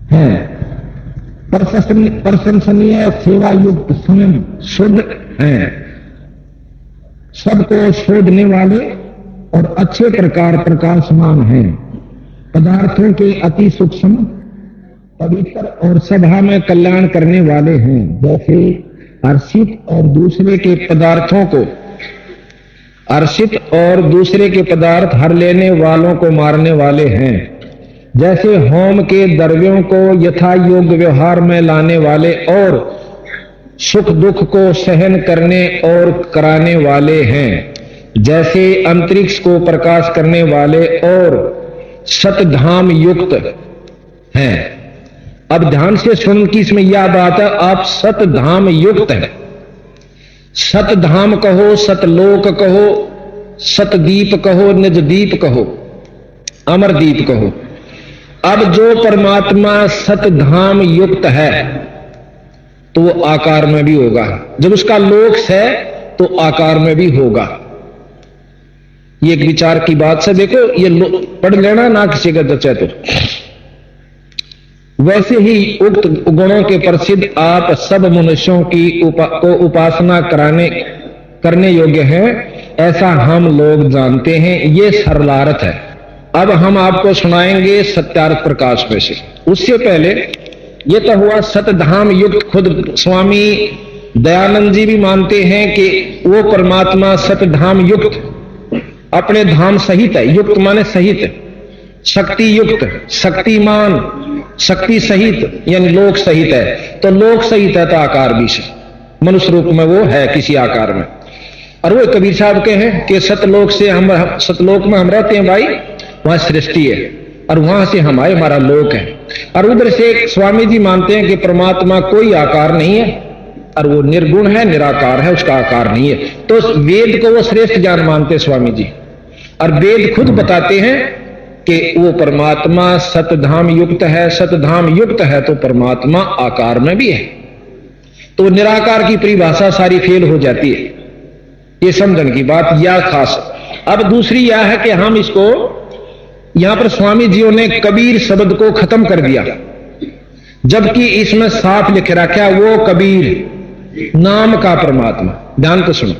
हैं, प्रशंसनीय, सेवा युक्त, स्वयं शुद्ध हैं, सबको शोधने वाले और अच्छे प्रकार प्रकाशमान हैं, पदार्थों के अति सूक्ष्म, पवित्र और सभा में कल्याण करने वाले हैं, जैसे अर्षित और दूसरे के पदार्थों को, अर्षित और दूसरे के पदार्थ हर लेने वालों को मारने वाले हैं, जैसे होम के द्रव्यों को यथा योग्य व्यवहार में लाने वाले और सुख दुख को सहन करने और कराने वाले हैं, जैसे अंतरिक्ष को प्रकाश करने वाले और सतधाम युक्त हैं। अब ध्यान से सुन कि इसमें यह बात है, आप सतधाम युक्त हैं। सतधाम कहो, सतलोक कहो, सतदीप कहो, निजदीप कहो, अमरदीप कहो। अब जो परमात्मा सतधाम युक्त है तो वो आकार में भी होगा, जब उसका लोक है तो आकार में भी होगा। ये एक विचार की बात से देखो, ये पढ़ लेना ना किसी का जचे तो। वैसे ही उक्त गुणों के प्रसिद्ध आप सब मनुष्यों की को उपासना करने योग्य हैं, ऐसा हम लोग जानते हैं। ये सरलार्थ है। अब हम आपको सुनाएंगे सत्यार्थ प्रकाश में से। उससे पहले ये तो हुआ सतधाम युक्त। खुद स्वामी दयानंद जी भी मानते हैं कि वो परमात्मा सतधाम युक्त, अपने धाम सहित है। युक्त माने सहित, शक्ति युक्त, शक्तिमान, शक्ति सहित यानी लोक सहित है। तो लोक सहित है तो आकार भी से मनुष्य रूप में वो है किसी आकार में। और वो कबीर साहब के हैं कि सतलोक से हम, सतलोक में हम रहते हैं भाई, वहां सृष्टि है और वहां से हमारा लोक है। और उधर से स्वामी जी मानते हैं कि परमात्मा कोई आकार नहीं है और वो निर्गुण है, निराकार है, उसका आकार नहीं है। तो वेद को वो श्रेष्ठ ज्ञान मानते स्वामी जी। और वेद खुद बताते हैं कि वो परमात्मा सतधाम युक्त है। सतधाम युक्त है तो परमात्मा आकार में भी है। तो निराकार की परिभाषा सारी फेल हो जाती है। ये समझने की बात यह खास। अब दूसरी यह है कि हम इसको यहां पर स्वामी जियों ने कबीर शब्द को खत्म कर दिया, जबकि इसमें साफ लिख रखा वो कबीर नाम का परमात्मा। ध्यान तो सुनो।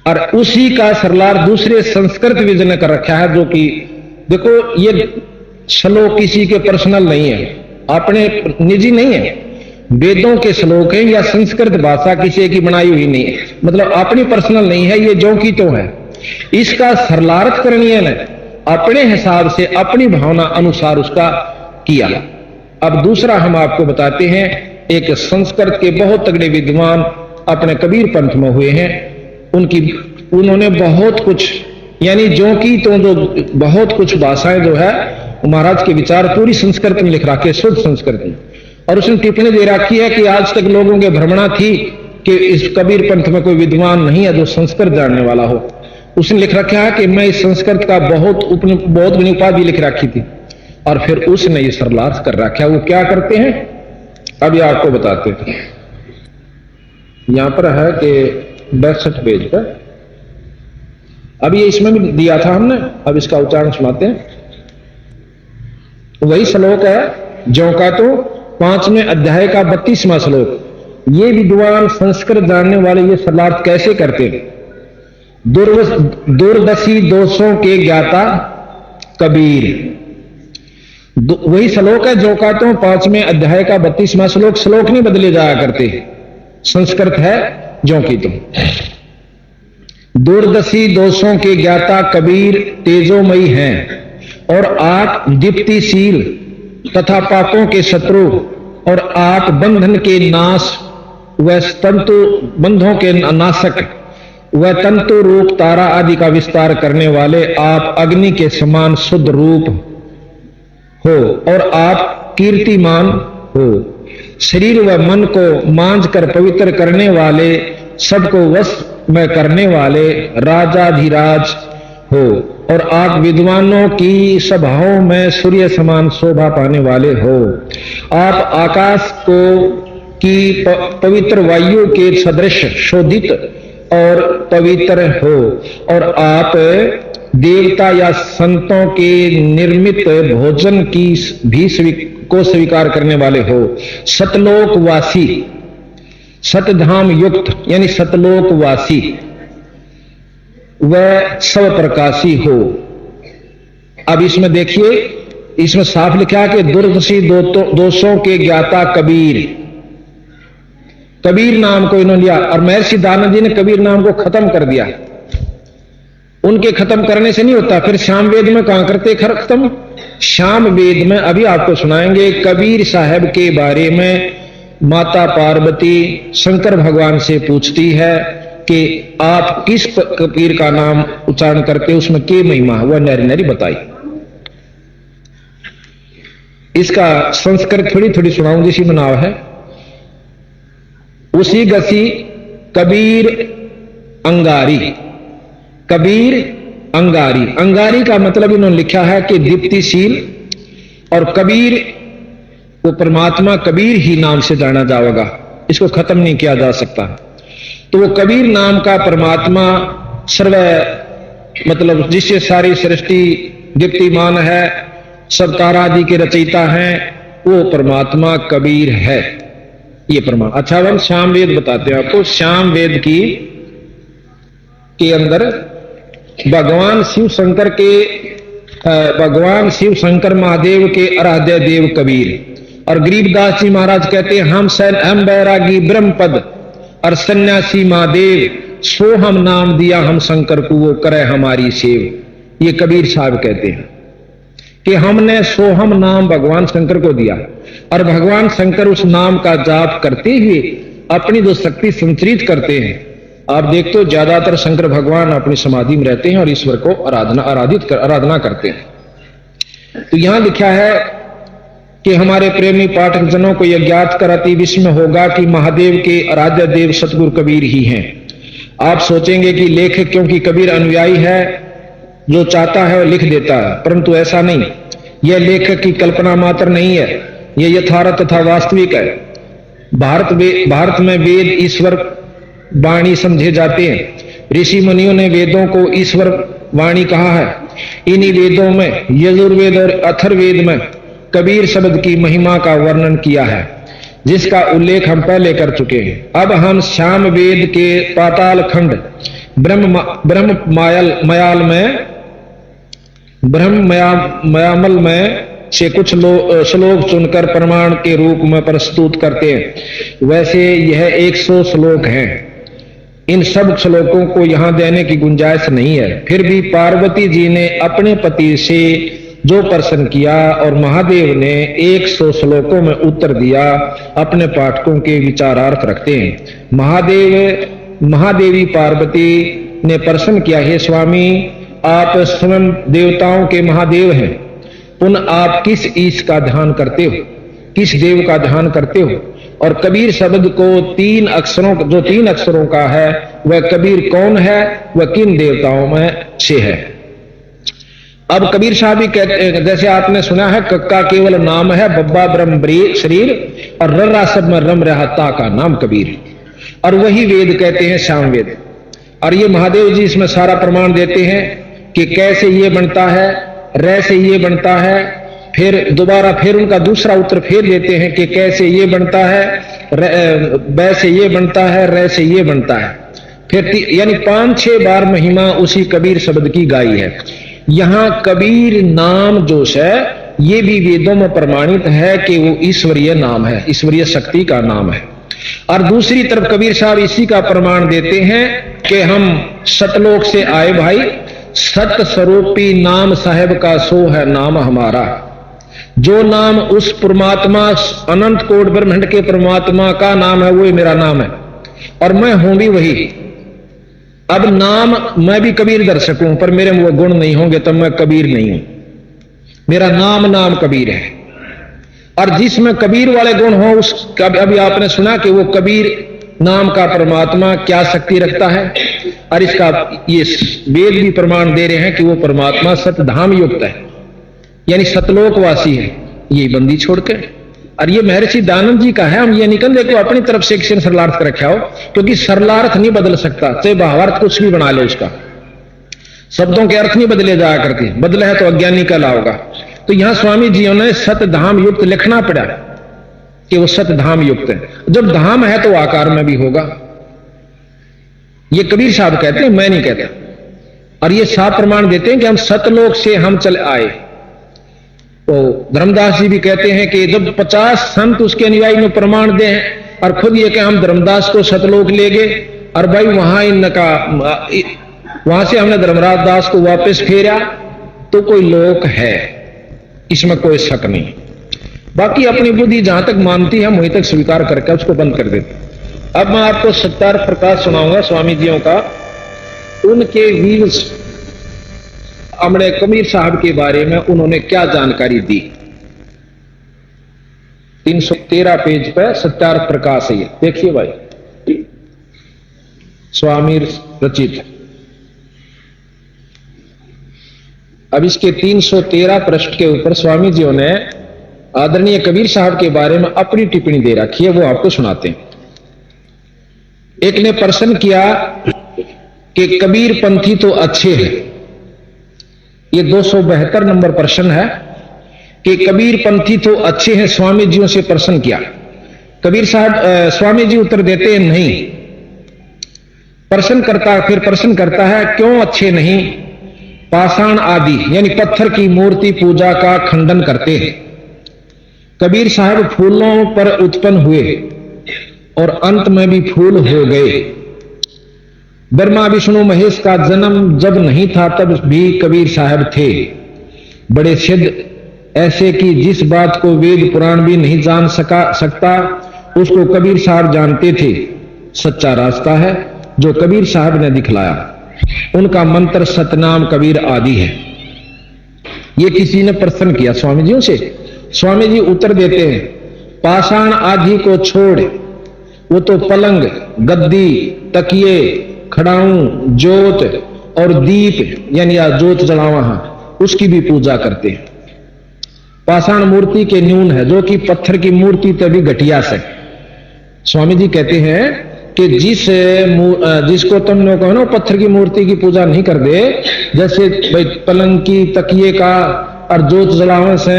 और उसी का सरलार दूसरे संस्कृत विजय ने कर रखा है, जो कि देखो ये श्लोक किसी के पर्सनल नहीं है, अपने निजी नहीं है, वेदों के श्लोक है या संस्कृत भाषा किसी की बनाई हुई नहीं है, मतलब अपनी पर्सनल नहीं है, ये जो की तो है। इसका सरलार्थ करणीय ने अपने हिसाब से अपनी भावना अनुसार उसका किया। अब दूसरा हम आपको बताते हैं, एक संस्कृत के बहुत तगड़े विद्वान अपने कबीर पंथ में हुए हैं, उन्होंने बहुत कुछ यानी जो की तो जो बहुत कुछ भाषाएं जो है महाराज के विचार पूरी संस्कृत में लिख रखे, शुद्ध संस्कृत में। और उसने टिप्पणी दे रखी है कि आज तक लोगों के भ्रमणा थी कि इस कबीर पंथ में कोई विद्वान नहीं है जो संस्कृत जानने वाला हो। उसने लिख रखा है कि मैं इस संस्कृत का बहुत बड़ी उपाधि लिख रखी थी। और फिर उसने ये सरलार्थ कर रखा है। वो क्या करते हैं अब ये आपको बताते हैं। यहां पर है कि 62 पेज पर, अब ये इसमें भी दिया था हमने, अब इसका उच्चारण सुनाते हैं। वही श्लोक है जो का तो 5वें अध्याय का 32वां श्लोक। ये विद्वान संस्कृत जानने वाले ये सरलार्थ कैसे करते हैं। दूरदर्शी दोषों के ज्ञाता कबीर, वही श्लोक है जो का तो 5वें अध्याय का 32वां श्लोक। श्लोक नहीं बदले जाया करते, संस्कृत है जो की तुम। दूरदर्शी दोषों के ज्ञाता कबीर तेजोमयी हैं और 8 दीप्तिशील तथा पापों के शत्रु और 8 बंधन के नाश व तंतु बंधों के नाशक व तंतु रूप तारा आदि का विस्तार करने वाले आप अग्नि के समान शुद्ध रूप हो और आप कीर्तिमान हो। शरीर व मन को मांझ कर पवित्र करने वाले, सबको वश में करने वाले राजाधिराज हो और आप विद्वानों की सभाओं में सूर्य समान शोभा पाने वाले हो। आप आकाश को की पवित्र वायु के सदृश शोधित और पवित्र हो और आप देवता या संतों के निर्मित भोजन की भी को स्वीकार करने वाले हो, सतलोकवासी, सतधाम युक्त यानी सतलोकवासी, वह सब प्रकाशी हो। अब इसमें देखिए, इसमें साफ लिखा है कि दुर्दशी दोषों के ज्ञाता कबीर, कबीर नाम को इन्होंने लिया। और महर्षि दानव जी ने कबीर नाम को खत्म कर दिया। उनके खत्म करने से नहीं होता, फिर श्याम वेद में कहां करते खत्म? श्याम वेद में अभी आपको सुनाएंगे कबीर साहब के बारे में। माता पार्वती शंकर भगवान से पूछती है कि आप किस कबीर का नाम उच्चारण करते, उसमें के महिमा है, वह नरी नरी बताई। इसका संस्कृत थोड़ी थोड़ी सुनाऊंगी, इसी में नाम है उसी गसी कबीर अंगारी। कबीर अंगारी, अंगारी का मतलब इन्होंने लिखा है कि दीप्तिशील, और कबीर वो परमात्मा कबीर ही नाम से जाना जाएगा, इसको खत्म नहीं किया जा सकता। तो वो कबीर नाम का परमात्मा सर्व मतलब जिससे सारी सृष्टि दीप्तिमान है, सब तारादि के रचयिता हैं, वो परमात्मा कबीर है, ये प्रमाण। अच्छा, हम श्याम वेद बताते हैं आपको। श्याम वेद के अंदर भगवान शिव शंकर महादेव के आराध्य देव कबीर। और गरीबदास जी महाराज कहते हैं हम बैरागी ब्रह्म पद और सन्यासी महादेव, सो हम नाम दिया हम शंकर को, वो करे हमारी सेव। ये कबीर साहब कहते हैं कि हमने सोहम नाम भगवान शंकर को दिया, और भगवान शंकर उस नाम का जाप करते हुए अपनी जो शक्ति संचरित करते हैं। आप देखते हो ज्यादातर शंकर भगवान अपनी समाधि में रहते हैं और ईश्वर को आराधना करते हैं। तो यहां लिखा है कि हमारे प्रेमी पाठक जनों को यह ज्ञात कर अति विस्मय होगा कि महादेव के आराध्य देव सतगुरु कबीर ही हैं। आप सोचेंगे कि लेखक क्योंकि कबीर अनुयायी है, जो चाहता है वह लिख देता है, परंतु ऐसा नहीं। यह लेखक की कल्पना मात्र नहीं है, यह यथार्थ तथा वास्तविक है। भारत में वेद ईश्वर वाणी समझे जाते हैं। ऋषि मुनियों ने वेदों को ईश्वर वाणी कहा है। इन्हीं वेदों में यजुर्वेद और अथर्ववेद में कबीर शब्द की महिमा का वर्णन किया है, जिसका उल्लेख हम पहले कर चुके हैं। अब हम श्याम वेद के पाताल खंड ब्रह्मयामल में से कुछ श्लोक चुनकर प्रमाण के रूप में प्रस्तुत करते हैं। वैसे यह 100 श्लोक हैं। इन सब श्लोकों को यहां देने की गुंजाइश नहीं है। फिर भी पार्वती जी ने अपने पति से जो प्रश्न किया और महादेव ने 100 श्लोकों में उत्तर दिया, अपने पाठकों के विचारार्थ रखते हैं। महादेवी पार्वती ने प्रश्न किया, हे स्वामी, आप स्वयं देवताओं के महादेव हैं, पुनः आप किस ईश का ध्यान करते हो, किस देव का ध्यान करते हो? और कबीर शब्द को 3 अक्षरों का है, वह कबीर कौन है, वह किन देवताओं में से है? अब कबीर साहब भी कहते हैं, जैसे आपने सुना है कक्का केवल नाम है, बब्बा ब्रह्म शरीर, और रर्रा सब में रम रहता का नाम कबीर। और वही वेद कहते हैं श्याम वेद। और ये महादेव जी इसमें सारा प्रमाण देते हैं कि कैसे ये बनता है, रे से ये बनता है। फिर दोबारा फिर उनका दूसरा उत्तर फिर देते हैं कि कैसे ये बनता है, बै से ये बनता है, रे से ये बनता है। फिर यानी 5-6 बार महिमा उसी कबीर शब्द की गाई है। यहां कबीर नाम जो है ये भी वेदों में प्रमाणित है कि वो ईश्वरीय नाम है, ईश्वरीय शक्ति का नाम है। और दूसरी तरफ कबीर साहब इसी का प्रमाण देते हैं कि हम सतलोक से आए भाई, सत स्वरूपी नाम साहेब का सो है नाम हमारा। जो नाम उस परमात्मा अनंत कोट ब्रह्मांड के परमात्मा का नाम है, वो मेरा नाम है और मैं हूं भी वही। अब नाम मैं भी कबीर दर्शक हूं, पर मेरे में वो गुण नहीं होंगे तब मैं कबीर नहीं हूं। मेरा नाम कबीर है, और जिसमें कबीर वाले गुण हो उस अभी आपने सुना कि वो कबीर नाम का परमात्मा क्या शक्ति रखता है। और इसका ये वेद भी प्रमाण दे रहे हैं कि वो परमात्मा सतधाम युक्त है, यानी सतलोकवासी है, ये बंदी छोड़कर। और ये महर्षि दानव जी का है। हम ये निकल देखो अपनी तरफ से एक सरलार्थ कर रखा हो, क्योंकि सरलार्थ नहीं बदल सकता, चाहे भावार्थ कुछ भी बना लो, उसका शब्दों के अर्थ नहीं बदले जाया करते, बदले है तो अज्ञानी का लाओगा। तो यहां स्वामी जियों ने सतधाम युक्त लिखना पड़ा कि वो सतधाम युक्त है। जब धाम है तो आकार में भी होगा। ये कबीर साहब कहते हैं, मैं नहीं कहता। और ये साफ प्रमाण देते हैं कि हम सतलोक से हम चले आए। तो धर्मदास जी भी कहते हैं कि जब 50 संत उसके अनुयायी में प्रमाण दें और खुद ये कि हम धर्मदास को सतलोक ले गए और भाई वहां इनका वहां से हमने धर्मराज दास को वापस फेरा, तो कोई लोक है, इसमें कोई शक नहीं। बाकी अपनी बुद्धि जहां तक मानती है वहीं तक स्वीकार करके उसको बंद कर देती। अब मैं आपको सत्यार प्रकाश सुनाऊंगा स्वामी जियों का। उनके व्यूज अपने कबीर साहब के बारे में उन्होंने क्या जानकारी दी। 313 पेज पर सत्यार प्रकाश है, देखिए भाई, स्वामी रचित। अब इसके 313 पृष्ठ के ऊपर स्वामी जियों ने आदरणीय कबीर साहब के बारे में अपनी टिप्पणी दे रखी है, वो आपको सुनाते हैं। एक ने प्रश्न किया कि कबीर पंथी तो अच्छे हैं, ये 272 नंबर प्रश्न है कि कबीर पंथी तो अच्छे हैं, स्वामी जियों से प्रश्न किया। कबीर साहब स्वामी जी उत्तर देते हैं नहीं। फिर प्रश्न करता है क्यों अच्छे नहीं? पाषाण आदि यानी पत्थर की मूर्ति पूजा का खंडन करते हैं। कबीर साहब फूलों पर उत्पन्न हुए और अंत में भी फूल हो गए। ब्रह्मा विष्णु महेश का जन्म जब नहीं था तब भी कबीर साहब थे। बड़े सिद्ध ऐसे कि जिस बात को वेद पुराण भी नहीं जान सकता उसको कबीर साहब जानते थे। सच्चा रास्ता है जो कबीर साहब ने दिखलाया। उनका मंत्र सतनाम कबीर आदि है। ये किसी ने प्रश्न किया स्वामी जी से। स्वामी जी उत्तर देते हैं पाषाण आदि को छोड़, वो तो पलंग, गद्दी, तकिए, खड़ाऊं, जोत और दीप यानी जोत जलावा उसकी भी पूजा करते हैं। पाषाण मूर्ति के न्यून है जो कि पत्थर की मूर्ति तभी घटिया से। स्वामी जी कहते हैं कि जिसको तुम लोग कहो ना पत्थर की मूर्ति की पूजा नहीं कर दे, जैसे भाई पलंग की, तकिए का और जोत जलावन से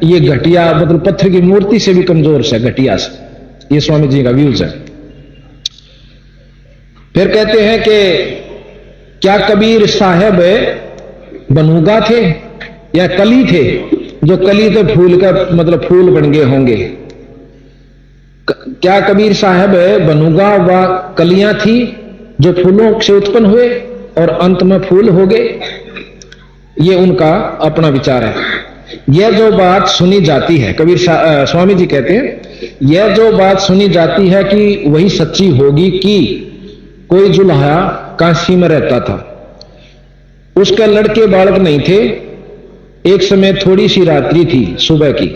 ये घटिया, मतलब पत्थर की मूर्ति से भी कमजोर से, घटिया से। ये स्वामी जी का व्यूज है। फिर कहते हैं कि क्या कबीर साहब बनूगा थे या कली थे? जो कली तो फूल का मतलब फूल बन गए होंगे। क्या कबीर साहब बनूगा व कलियां थी जो फूलों से उत्पन्न हुए और अंत में फूल हो गए? ये उनका अपना विचार है। यह जो बात सुनी जाती है, कबीर स्वामी जी कहते हैं यह जो बात सुनी जाती है कि वही सच्ची होगी कि कोई जुल्हा काशी में रहता था, उसके लड़के बालक नहीं थे। एक समय थोड़ी सी रात्रि थी, सुबह की।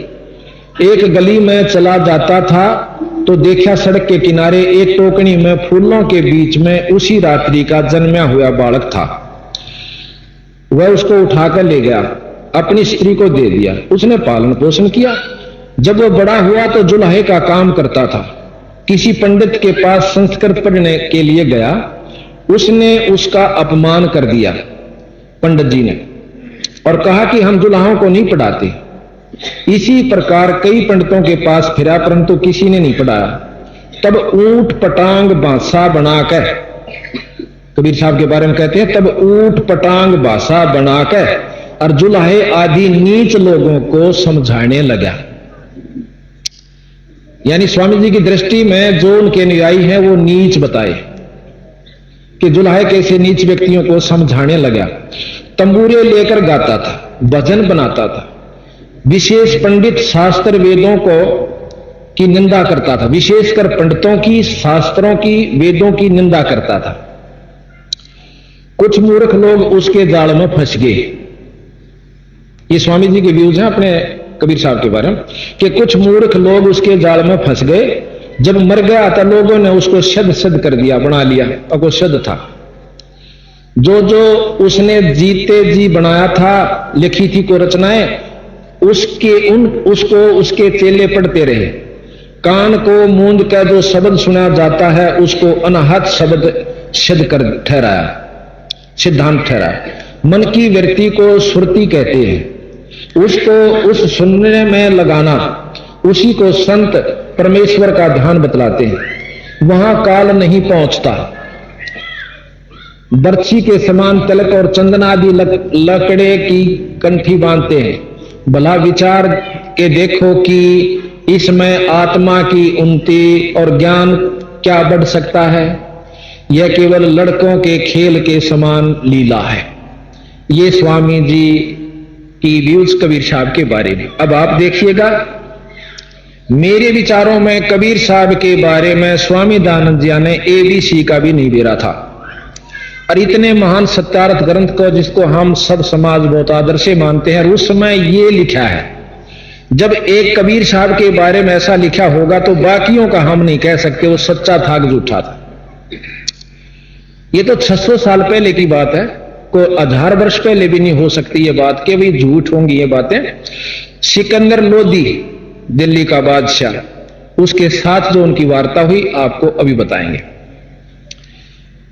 एक गली में चला जाता था तो देखा सड़क के किनारे एक टोकनी में फूलों के बीच में उसी रात्रि का जन्मा हुआ बालक था। वह उसको उठाकर ले गया, अपनी स्त्री को दे दिया। उसने पालन पोषण किया। जब वह बड़ा हुआ तो जुल्हे का काम करता था। किसी पंडित के पास संस्कृत पढ़ने के लिए गया। उसने उसका अपमान कर दिया पंडित जी ने, और कहा कि हम दुल्हाओं को नहीं पढ़ाते। इसी प्रकार कई पंडितों के पास फिरा परंतु किसी ने नहीं पढ़ाया। तब ऊंट पटांग बासा बनाकर, कबीर साहब के बारे में कहते हैं, तब ऊंट पटांग बासा बनाकर और जुल्हे आदि नीच लोगों को समझाने लगा। यानी स्वामी जी की दृष्टि में जो उनके अनुयायी हैं वो नीच बताए कि जुल्हे कैसे नीच व्यक्तियों को समझाने लगा। तंबूरे लेकर गाता था, भजन बनाता था। विशेष पंडित शास्त्र वेदों को की निंदा करता था, विशेषकर पंडितों की, शास्त्रों की, वेदों की निंदा करता था। कुछ मूर्ख लोग उसके जाल में फंस गए। ये स्वामी जी के व्यूज हैं अपने कबीर साहब के बारे में कि कुछ मूर्ख लोग उसके जाल में फंस गए। जब मर गया तो लोगों ने उसको शद कर दिया, बना लिया, और वो शद था। जो उसने जीते जी बनाया था, लिखी थी को रचनाएं, उसको उसके चेले पढ़ते रहे। कान को मूंद कर जो शब्द सुना जाता है उसको अनाहत शब्द सिद्ध कर ठहराया, सिद्धांत ठहराया। मन की वृत्ति को सुरती कहते हैं। उसको उस सुनने में लगाना, उसी को संत परमेश्वर का ध्यान बतलाते हैं। वहां काल नहीं पहुंचता। बर्छी के समान तिलक और चंदन आदि लकड़े की कंठी बांधते हैं। भला विचार के देखो कि इसमें आत्मा की उन्नति और ज्ञान क्या बढ़ सकता है। यह केवल लड़कों के खेल के समान लीला है। ये स्वामी जी की व्यूज कबीर साहब के बारे में। अब आप देखिएगा, मेरे विचारों में कबीर साहब के बारे में स्वामी दयानंद जी ने ABC का भी नहीं बेरा था। और इतने महान सत्यार्थ ग्रंथ को, जिसको हम सब समाज बहुत आदर से मानते हैं, उस समय ये लिखा है। जब एक कबीर साहब के बारे में ऐसा लिखा होगा तो बाकियों का हम नहीं कह सकते वो सच्चा था कि झूठा था। ये तो 600 साल पहले की बात है, कोई 1000 वर्ष पहले भी नहीं हो सकती ये बात कि भाई झूठ होंगी ये बातें। सिकंदर लोदी, दिल्ली का बादशाह, उसके साथ जो उनकी वार्ता हुई आपको अभी बताएंगे।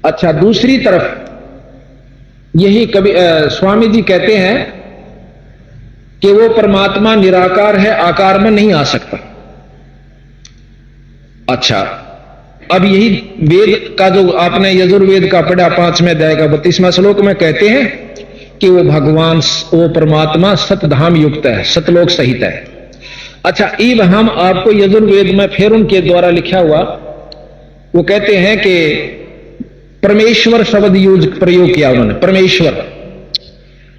अच्छा, दूसरी तरफ यही कभी स्वामी जी कहते हैं कि वो परमात्मा निराकार है, आकार में नहीं आ सकता। अच्छा, अब यही वेद का जो आपने यजुर्वेद का पढ़ा 5वें अध्याय का 32वां श्लोक में कहते हैं कि वो भगवान, वो परमात्मा सतधाम युक्त है, सतलोक सहित है। अच्छा, इब हम आपको यजुर्वेद में फिर उनके द्वारा लिखा हुआ, वो कहते हैं कि परमेश्वर शब्द प्रयोग किया उन्होंने, परमेश्वर।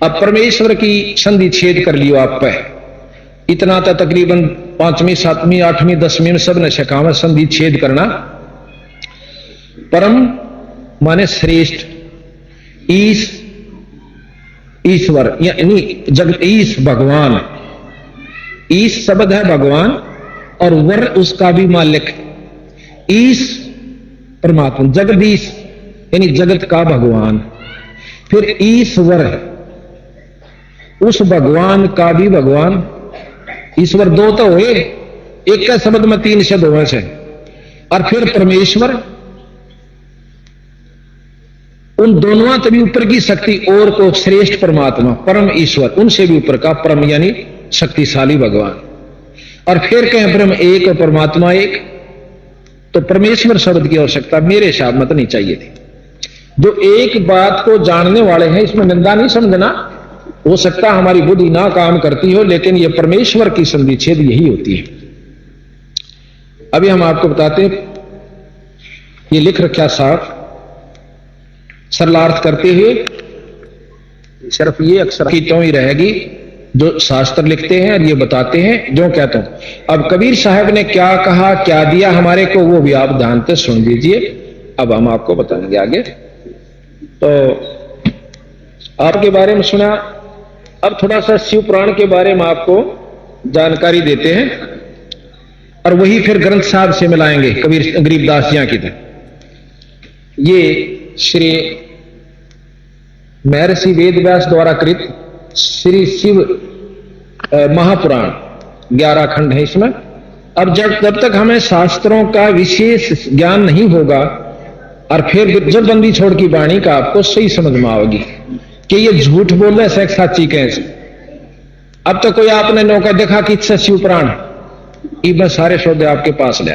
अब परमेश्वर की संधि छेद कर लियो आप पे, इतना तो तकरीबन 5वीं 7वीं 8वीं 10वीं में सब ने सिखावा है संधि छेद करना। परम माने श्रेष्ठ, ईश्वर यानी जगत, ईश भगवान, ईश शब्द है भगवान और वर उसका भी मालिक। ईश परमात्मा, जगदीश यानी जगत का भगवान, फिर ईश्वर उस भगवान का भी भगवान। ईश्वर दो तो हुए, एक का शब्द में 3 शब्द हुए से। और फिर परमेश्वर, उन दोनों तभी ऊपर की शक्ति और को श्रेष्ठ परमात्मा, परम ईश्वर, उनसे भी ऊपर का परम यानी शक्तिशाली भगवान। और फिर कहें ब्रह्म एक और परमात्मा एक, तो परमेश्वर शब्द की आवश्यकता मेरे हिसाब में तो नहीं चाहिए थी। जो एक बात को जानने वाले हैं, इसमें निंदा नहीं समझना, हो सकता हमारी बुद्धि ना काम करती हो, लेकिन यह परमेश्वर की संधि छेद यही होती है। अभी हम आपको बताते हैं, ये लिख रखा साफ सरलार्थ करते हुए, सिर्फ ये अक्षर की तो ही रहेगी जो शास्त्र लिखते हैं और ये बताते हैं जो कहता हूं। अब कबीर साहब ने क्या कहा, क्या दिया हमारे को, वो भी आप ध्यान से सुन लीजिए। अब हम आपको बताएंगे आगे। तो आपके बारे में सुना, अब थोड़ा सा शिव पुराण के बारे में आपको जानकारी देते हैं और वही फिर ग्रंथ साहब से मिलाएंगे कबीर गरीबदास जी की तरह। ये श्री महर्षि वेदव्यास द्वारा कृत श्री शिव महापुराण 11 खंड है इसमें। अब जब तक हमें शास्त्रों का विशेष ज्ञान नहीं होगा और फिर जब बंदी छोड़ की वाणी का आपको सही समझ में आओगी कि ये झूठ बोल रहे से साची कैसे। अब तो कोई आपने नौका देखा कि इससे शिव पुराण, मैं सारे शोध आपके पास ले।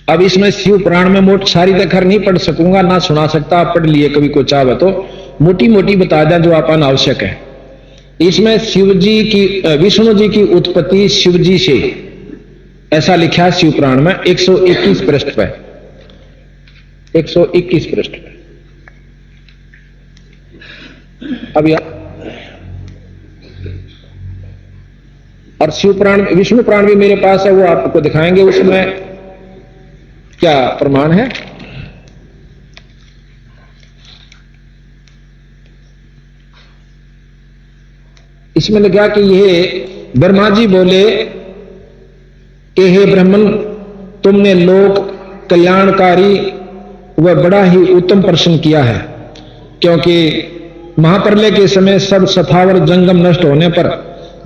अब इसमें शिव पुराण में मोट सारी तक नहीं पढ़ सकूंगा, ना सुना सकता, आप पढ़ लिए कभी को चाहे तो मोटी मोटी बता दें जो आपन आवश्यक है। इसमें शिव जी की, विष्णु जी की उत्पत्ति शिव जी से, ऐसा लिखा है शिव पुराण में 121 पृष्ठ पे, 121 पृष्ठ पे। अब यार, और शिव पुराण, विष्णु पुराण भी मेरे पास है, वो आपको दिखाएंगे उसमें क्या प्रमाण है। इसमें लिखा कि यह ब्रह्मा जी बोले कि हे ब्राह्मण, तुमने लोक कल्याणकारी व बड़ा ही उत्तम प्रश्न किया है, क्योंकि महाप्रलय के समय सब सथावर जंगम नष्ट होने पर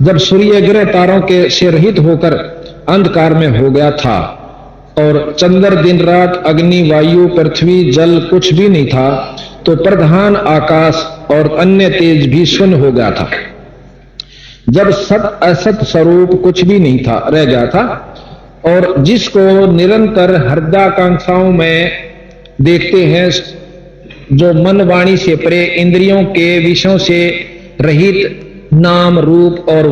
जब सूर्य ग्रह तारों के से रहित होकर अंधकार में हो गया था और चंद्र दिन रात, अग्नि, वायु, पृथ्वी, जल कुछ भी नहीं था, तो प्रधान आकाश और अन्य तेज भी शून्य हो गया था। जब सत असत स्वरूप कुछ भी नहीं था, रह गया था, और जिसको निरंतर हृदयाकांक्षाओं में देखते हैं, जो मन वाणी से परे, इंद्रियों के विषयों से रहित, नाम रूप और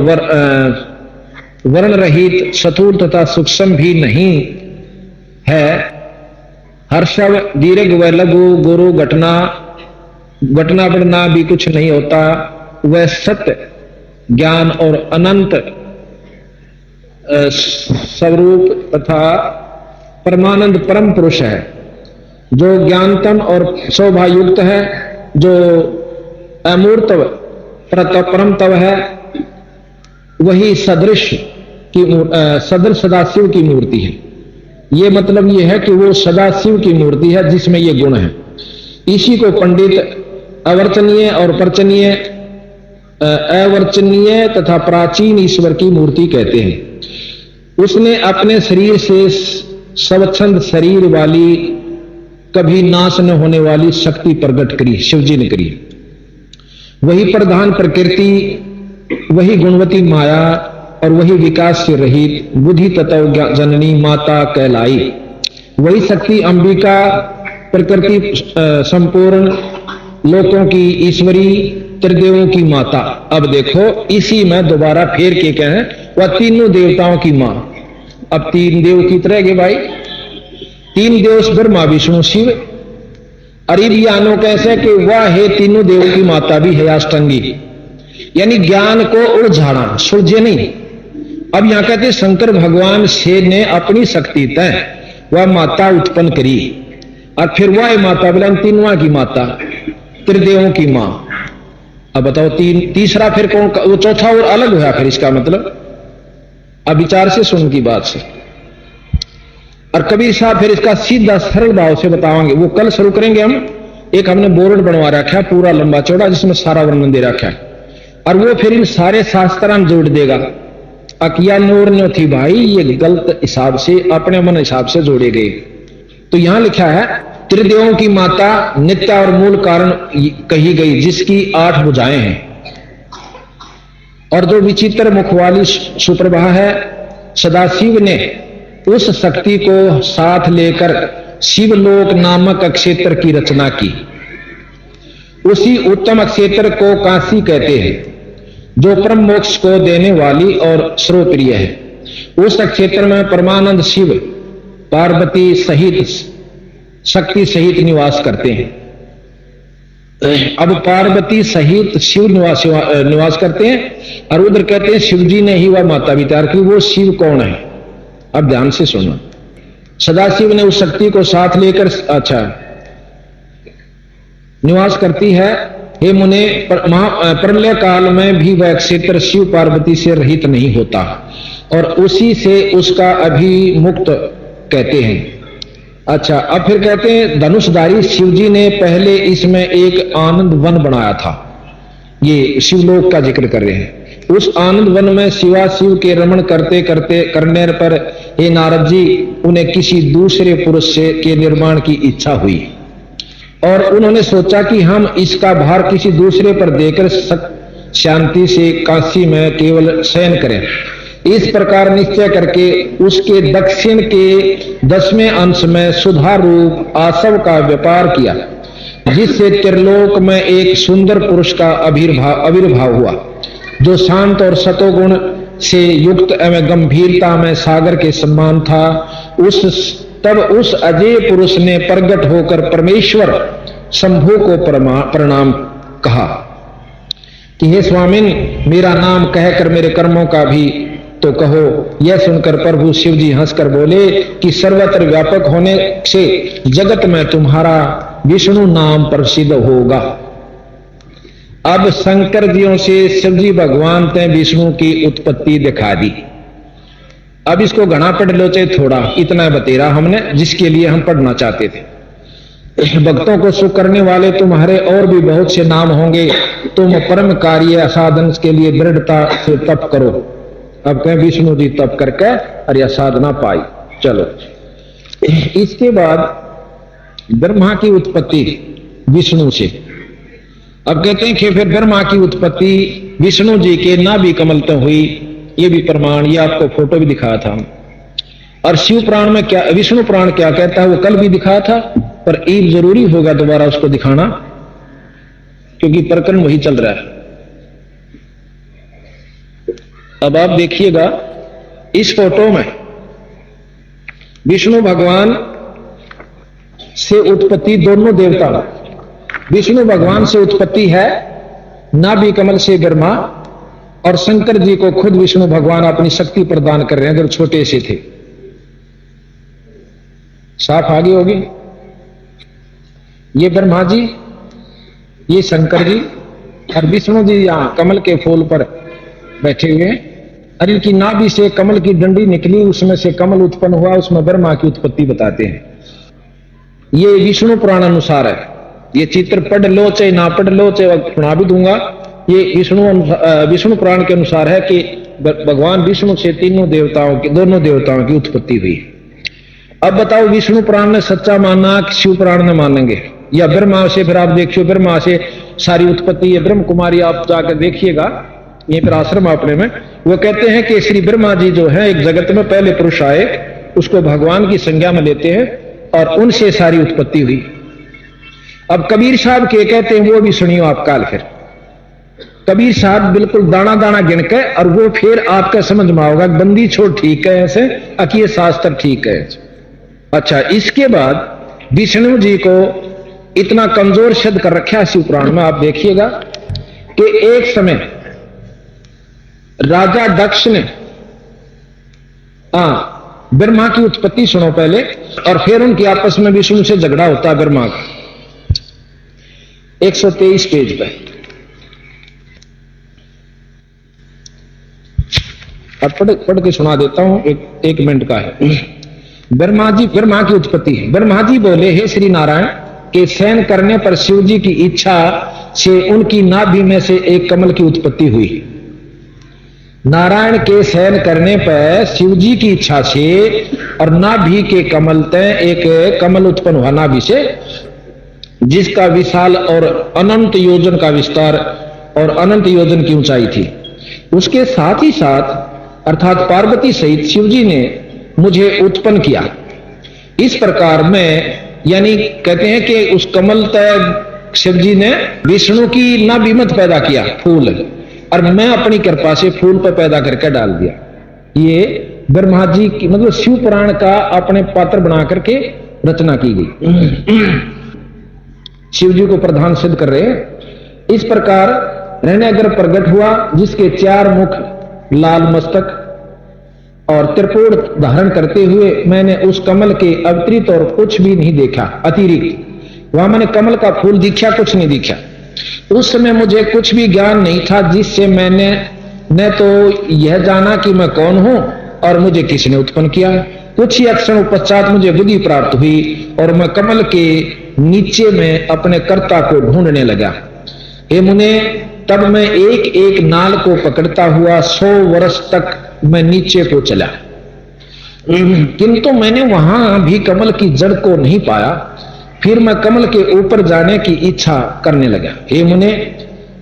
वर्ण रहित, स्थूल तथा सूक्ष्म भी नहीं है, हर्षव दीर्घ व लघु गुरु घटना बढ़ना भी कुछ नहीं होता, वह सत्य ज्ञान और अनंत स्वरूप तथा परमानंद परम पुरुष है, जो ज्ञानतम और शोभायुक्त है, जो अमूर्त परमतव है, वही सदृश सदाशिव की मूर्ति है। ये मतलब ये है कि वो सदाशिव की मूर्ति है जिसमें ये गुण है। इसी को पंडित अवर्चनीय और पर्चनीय, अवर्चनीय तथा प्राचीन ईश्वर की मूर्ति कहते हैं। उसने अपने शरीर से स्वच्छंद शरीर वाली, कभी नाश न होने वाली शक्ति प्रकट करी, शिवजी ने करी। वही प्रधान प्रकृति, वही गुणवती माया और वही विकास से रहित बुद्धि तत्व जननी माता कहलाई। वही शक्ति अंबिका, प्रकृति संपूर्ण लोकों की ईश्वरी, त्रिदेवों की माता। अब देखो इसी में दोबारा फेर के कहें, वह तीनों देवताओं की मां। अब तीन देव की तरह के भाई, तीन देव ब्रह्मा विष्णु शिव। अरिवियानो कैसे कि वह है तीनों देवों की माता भी है, अष्टांगी, यानी ज्ञान को उलझाना, सुलझे नहीं। अब यहां कहते शंकर भगवान से ने अपनी शक्ति तय वह माता उत्पन्न करी, और फिर वह माता बोला तीनों की माता, त्रिदेवों की मां। अब बताओ तीसरा फिर कौन, वो चौथा और अलग हुआ फिर इसका मतलब। अब विचार से सुन की बात से, और कबीर साहब फिर इसका सीधा सरल भाव से बताएंगे। वो कल शुरू करेंगे हम। एक हमने बोर्ड बनवा रखा है पूरा लंबा चौड़ा, जिसमें सारा वर्णन दे रखा है, और वो फिर इन सारे शास्त्रां जोड़ देगा। अकिया नूर नो थी भाई, ये गलत हिसाब से, अपने मन हिसाब से जोड़े गए। तो यहां लिखा है त्रिदेवों की माता नित्य और मूल कारण कही गई, जिसकी 8 भुजाएं हैं, और जो विचित्र मुख वाली सुप्रभा है। सदाशिव ने उस शक्ति को साथ लेकर शिवलोक नामक क्षेत्र की रचना की। उसी उत्तम क्षेत्र को काशी कहते हैं, जो परम मोक्ष को देने वाली और सर्वप्रिय है। उस क्षेत्र में परमानंद शिव पार्वती सहित, शक्ति सहित निवास करते हैं। अब पार्वती सहित शिव निवास करते हैं, और उधर कहते हैं शिवजी ने ही वह माता विचार की। वो शिव कौन है, अब ध्यान से सुनना। सदाशिव ने उस शक्ति को साथ लेकर निवास करती है। हे मुने, प्रलय काल में भी वह क्षेत्र शिव पार्वती से रहित नहीं होता, और उसी से उसका अभिमुक्त कहते हैं। अच्छा, अब फिर कहते हैं धनुषधारी शिवजी ने पहले इसमें एक आनंद वन बनाया था। ये शिवलोक का जिक्र कर रहे हैं। उस आनंद वन में शिवा शिव के रमण करने पर हे नारद जी, उन्हें किसी दूसरे पुरुष से के निर्माण की इच्छा हुई, और उन्होंने सोचा कि हम इसका भार किसी दूसरे पर देकर शांति से काशी में केवल शयन करें। इस प्रकार निश्चय करके उसके दक्षिण के 10वें अंश में सुधा रूप आसव का व्यापार किया, जिससे त्रिलोक में एक सुंदर पुरुष का आविर्भाव हुआ, जो शांत और सतोगुण से युक्त एवं गंभीरता में सागर के समान था। तब उस अजय पुरुष ने प्रकट होकर परमेश्वर शंभु को प्रणाम कहा कि हे स्वामिन, मेरा नाम कहकर मेरे कर्मों का भी तो कहो। यह सुनकर प्रभु शिव जी हंसकर बोले कि सर्वत्र व्यापक होने से जगत में तुम्हारा विष्णु नाम प्रसिद्ध होगा। अब शंकर जियों से शिवजी भगवान ने विष्णु की उत्पत्ति दिखा दी। अब इसको घना पढ़ लो चाहे थोड़ा, इतना बतेरा हमने जिसके लिए हम पढ़ना चाहते थे। भक्तों को सुख करने वाले तुम्हारे और भी बहुत से नाम होंगे। तुम परम कार्य साधन के लिए दृढ़ता से तप करो। अब कहें विष्णु जी तप करके और यह साधना पाई। चलो, इसके बाद ब्रह्मा की उत्पत्ति विष्णु से, अब कहते हैं कि फिर ब्रह्मा की उत्पत्ति विष्णु जी के नाभि कमल तो हुई, ये भी प्रमाण, ये आपको फोटो भी दिखाया था। और शिव पुराण में क्या, विष्णु पुराण क्या कहता है वो कल भी दिखाया था, पर ईब जरूरी होगा दोबारा उसको दिखाना, क्योंकि प्रकरण वही चल रहा है। अब आप देखिएगा इस फोटो में विष्णु भगवान से उत्पत्ति दोनों देवता, विष्णु भगवान से उत्पत्ति है नाभि कमल से ब्रह्मा, और शंकर जी को खुद विष्णु भगवान अपनी शक्ति प्रदान कर रहे हैं जब छोटे से थे। साफ आगे होगी, ये ब्रह्मा जी, ये शंकर जी, और विष्णु जी यहां कमल के फूल पर बैठे हुए हैं। और इनकी नाभि से कमल की डंडी निकली, उसमें से कमल उत्पन्न हुआ, उसमें ब्रह्मा की उत्पत्ति बताते हैं। ये विष्णु पुराण अनुसार है। ये चित्र पढ़ लो चाहे ना पढ़ लो, चाहे सुना भी दूंगा, ये विष्णु पुराण के अनुसार है कि भगवान विष्णु से दोनों देवताओं की उत्पत्ति हुई। अब बताओ विष्णु पुराण ने सच्चा मानना कि शिव पुराण ने मानेंगे, या ब्रह्मा से? फिर आप देखिए ब्रह्मा से सारी उत्पत्ति है। ब्रह्म कुमारी आप जाकर देखिएगा, ये फिर आश्रम अपने में वो कहते हैं कि श्री ब्रह्मा जी जो है एक जगत में पहले पुरुष आए, उसको भगवान की संज्ञा में लेते हैं और उनसे सारी उत्पत्ति हुई। अब कबीर साहब के कहते हैं वो भी सुनियो आप काल। फिर कबीर साहब बिल्कुल दाना दाना गिन के, और वो फिर आपका समझ में आओगा बंदी छोड़ ठीक है ऐसे, अकीय शास्त्र ठीक है। अच्छा, इसके बाद विष्णु जी को इतना कमजोर सिद्ध कर रखा है शिव पुराण में। आप देखिएगा कि एक समय राजा दक्ष ने ब्रह्मा की उत्पत्ति सुनो पहले, और फिर उनकी आपस में विष्णु से झगड़ा होता है ब्रह्मा का। 123 पेज पे अब पढ़ के सुना देता हूं, एक मिनट का है। ब्रह्मा की उत्पत्ति है। ब्रह्मा जी बोले, हे श्री नारायण, के शयन करने पर शिव जी की इच्छा से उनकी नाभि में से एक कमल की उत्पत्ति हुई। नारायण के शयन करने पर शिव जी की इच्छा से और नाभि के कमल तय एक कमल उत्पन्न हुआ नाभि से, जिसका विशाल और अनंत योजन का विस्तार और अनंत योजन की ऊंचाई थी। उसके साथ ही साथ अर्थात पार्वती सहित शिव जी ने मुझे उत्पन्न किया। इस प्रकार मैं, यानी कहते हैं कि उस कमल तय शिव जी ने विष्णु की नाभि में पैदा किया फूल, और मैं अपनी कृपा से फूल पर पैदा करके डाल दिया। ये ब्रह्मा जी की मतलब शिव पुराण का अपने पात्र बना करके रचना की गई। शिव जी को प्रधान सिद्ध कर रहे हैं। इस प्रकार रहण्यागर प्रकट हुआ, जिसके 4 मुख, लाल मस्तक और त्रिपुर धारण करते हुए मैंने उस कमल के अतिरिक्त और कुछ भी नहीं देखा। अतिरिक्त वहां मैंने कमल का फूल दिखा, कुछ नहीं दिखा। उस समय मुझे कुछ भी ज्ञान नहीं था, जिससे मैंने न तो यह जाना कि मैं कौन हूं और मुझे किसने उत्पन्न किया। कुछ ही क्षण पश्चात मुझे बुद्धि प्राप्त हुई और मैं कमल के नीचे में अपने कर्ता को ढूंढने लगा। हे मुने, तब मैं एक एक नाल को पकड़ता हुआ 100 वर्ष तक मैं नीचे को चला, किंतु मैंने वहां भी कमल की जड़ को नहीं पाया। फिर मैं कमल के ऊपर जाने की इच्छा करने लगा। हे मुने,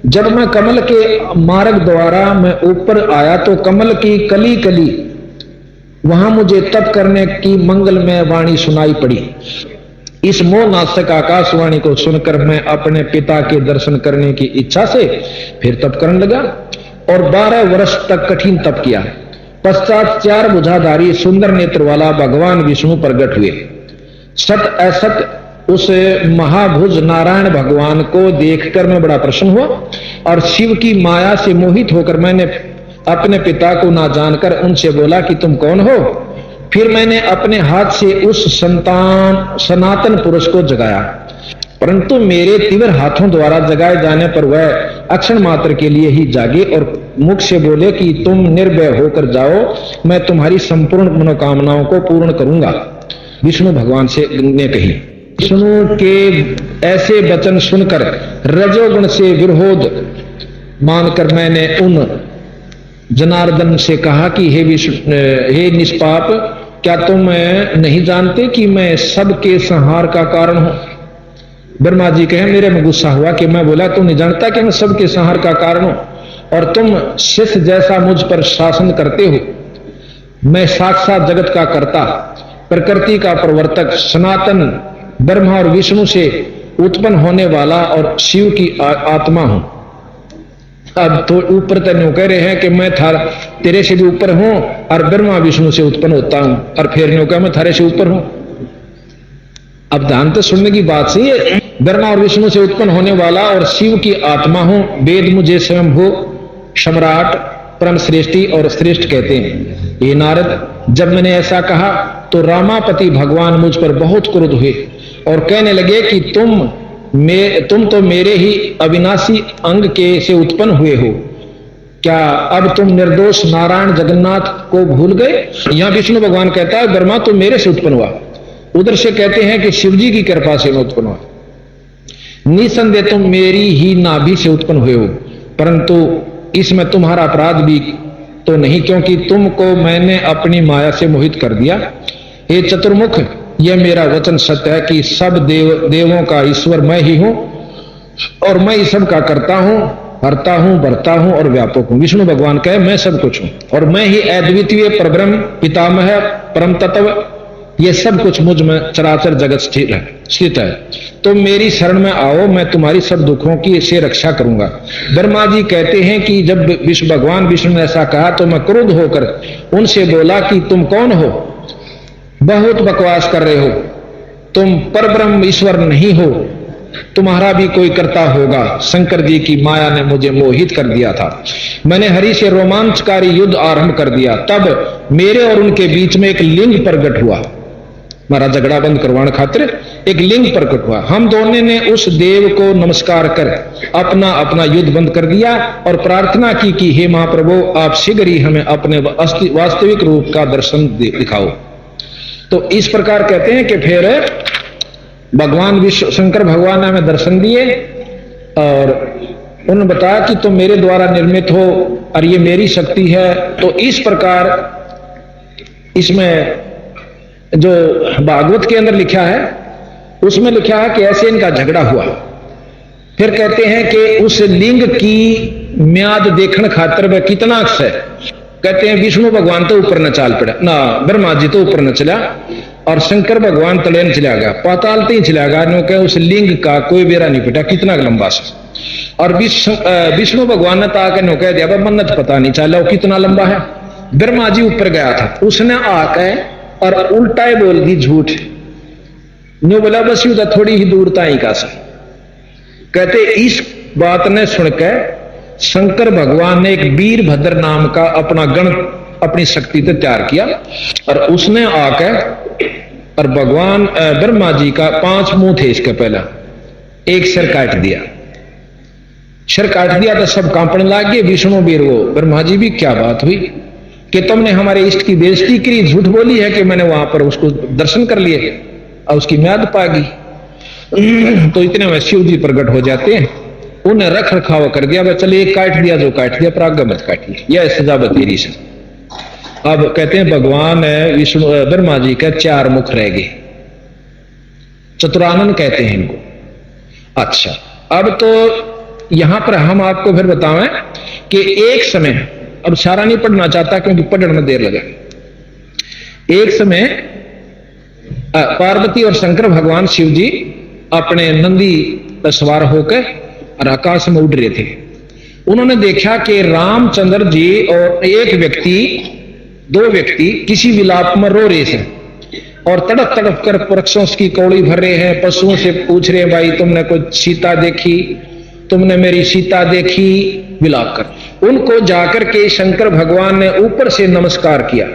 जब मैं कमल के मार्ग द्वारा मैं ऊपर आया तो कमल की कली कली वहां मुझे तप करने की मंगलमय वाणी सुनाई पड़ी। इस मोह नाशक आकाशवाणी को सुनकर मैं अपने पिता के दर्शन करने की इच्छा से फिर तप करने लगा और 12 वर्ष तक कठिन तप किया। पश्चात 4 भुजाधारी सुंदर नेत्र वाला भगवान विष्णु प्रकट हुए। सत असत उस महाभुज नारायण भगवान को देखकर मैं बड़ा प्रसन्न हुआ और शिव की माया से मोहित होकर मैंने अपने पिता को ना जानकर उनसे बोला कि तुम कौन हो। फिर मैंने अपने हाथ से उस सनातन पुरुष को जगाया, परंतु मेरे तीव्र हाथों द्वारा जगाए जाने पर वह अक्षण मात्र के लिए ही जागे और मुख से बोले कि तुम निर्भय होकर जाओ, मैं तुम्हारी संपूर्ण मनोकामनाओं को पूर्ण करूंगा। विष्णु भगवान से ने कही। विष्णु के ऐसे वचन सुनकर रजोगुण से विरोध मानकर मैंने उन जनार्दन से कहा कि हे निष्पाप, क्या तुम नहीं जानते कि मैं सबके संहार का कारण हूं? ब्रह्मा जी कहे मेरे में गुस्सा हुआ कि मैं बोला तू नहीं जानता कि मैं सबके संहार का कारण हूं और तुम शिष्य जैसा मुझ पर शासन करते हो। मैं साक्षात जगत का कर्ता, प्रकृति का प्रवर्तक, सनातन ब्रह्मा और विष्णु से उत्पन्न होने वाला और शिव की आत्मा हूं। अब तो ऊपर तक कह रहे हैं कि मैं तेरे से भी ऊपर हूं और ब्रह्मा विष्णु से उत्पन्न होता हूं, और फिर न्यू कहा मैं थारे से ऊपर हूं। अब ध्यान तो सुनने की बात सही है। ब्रह्मा और विष्णु से उत्पन्न होने वाला और शिव की आत्मा हूं। वेद मुझे स्वयंभू, सम्राट, परम श्रेष्ठी और श्रेष्ठ कहते हैं। ये नारद, जब मैंने ऐसा कहा तो रामापति भगवान मुझ पर बहुत क्रुद्ध हुए और कहने लगे कि तुम तो मेरे ही अविनाशी अंग के से उत्पन्न हुए हो। क्या अब तुम निर्दोष नारायण जगन्नाथ को भूल गए? यहां विष्णु भगवान कहता है ब्रह्मा तो मेरे से उत्पन्न हुआ, उधर से कहते हैं कि शिवजी की कृपा से मैं उत्पन्न हुआ। निसंदेह तुम मेरी ही नाभि से उत्पन्न हुए हो, परंतु इसमें तुम्हारा अपराध भी तो नहीं, क्योंकि तुमको मैंने अपनी माया से मोहित कर दिया। हे चतुर्मुख, यह मेरा वचन सत्य है कि सब देवों का ईश्वर मैं ही हूं और मैं इस सब का करता हूं, हरता हूं, भरता हूं और व्यापक हूं। विष्णु भगवान कहे मैं सब कुछ हूं और मैं ही अद्वितीय परब्रह्म, पितामह, परम तत्व, ये सब कुछ मुझ में चराचर जगत स्थित है। तो मेरी शरण में आओ, मैं तुम्हारी सब दुखों की से रक्षा करूंगा। ब्रह्मा जी कहते हैं कि जब भगवान विष्णु ने ऐसा कहा तो मैं क्रुद्ध होकर उनसे बोला कि तुम कौन हो? बहुत बकवास कर रहे हो, तुम परब्रह्म ईश्वर नहीं हो, तुम्हारा भी कोई कर्ता होगा। शंकर जी की माया ने मुझे मोहित कर दिया था। मैंने हरि से रोमांचकारी युद्ध आरंभ कर दिया, तब मेरे और उनके बीच में एक लिंग प्रकट हुआ। हमारा झगड़ा बंद करवाने खातिर एक लिंग प्रकट हुआ। हम दोनों ने उस देव को नमस्कार कर अपना अपना युद्ध बंद कर दिया और प्रार्थना की कि हे महाप्रभु, आप शीघ्र ही हमें अपने वास्तविक रूप का दर्शन दिखाओ। तो इस प्रकार कहते हैं कि फिर भगवान विश्व शंकर भगवान ने हमें दर्शन दिए और उन्होंने बताया कि तुम मेरे द्वारा निर्मित हो और ये मेरी शक्ति है। तो इस प्रकार इसमें जो भागवत के अंदर लिखा है उसमें लिखा है कि ऐसे इनका झगड़ा हुआ। फिर कहते हैं कि उस लिंग की म्याद देखने खातिर वह कितना है। कहते हैं विष्णु भगवान तो ऊपर न चाल पड़ा ना, ब्रह्मा जी तो ऊपर न चला और शंकर भगवान तले न चला गया, पाताल ही चला गया। नो कहे उस लिंग का कोई बेरा नहीं पिटा, कितना लंबा सा। और विष्णु भगवान ने ताके नो कह दिया मन्नत पता नहीं चला वो कितना लंबा है। ब्रह्मा जी ऊपर गया था, उसने आके और उल्टा ही बोल दी झूठ। नो बोला बस यू थोड़ी ही दूरता ही का सा। कहते इस बात ने सुनकर शंकर भगवान ने एक वीरभद्र नाम का अपना गण अपनी शक्ति से तैयार किया और उसने आकर और भगवान ब्रह्मा जी का 5 मुंह थे, इसके पहला एक सिर काट दिया। सिर काट दिया तो सब कांपने लग गए। विष्णु वीर वो ब्रह्मा जी भी क्या बात हुई कि तुमने हमारे इष्ट की बेइज्जती करी, झूठ बोली है कि मैंने वहां पर उसको दर्शन कर लिए और उसकी म्याद पागी। तो इतने में शिव जी प्रकट हो जाते हैं, उन्हें रख रखाव कर दिया। चले एक काट दिया जो काट दिया, प्राज्ञ मत काटिए, यह सजा बतेरी से। अब कहते हैं भगवान विष्णु ब्रह्मा जी का 4 मुख रह गए, चतुरानन कहते हैं इनको। अच्छा, अब तो यहां पर हम आपको फिर बताएं कि एक समय, अब सारा नहीं पढ़ना चाहता क्योंकि पढ़ने में देर लगे। एक समय पार्वती और शंकर भगवान शिव जी अपने नंदी पर सवार होकर और आकाश में उड़ रहे थे। उन्होंने देखा कि रामचंद्र जी और एक व्यक्ति, 2 व्यक्ति किसी विलाप में रो रहे थे और तड़प तड़प कर वृक्षों की कौड़ी भर रहे हैं। पशुओं से पूछ रहे भाई तुमने कोई सीता देखी, तुमने मेरी सीता देखी, विलाप कर। उनको जाकर के शंकर भगवान ने ऊपर से नमस्कार किया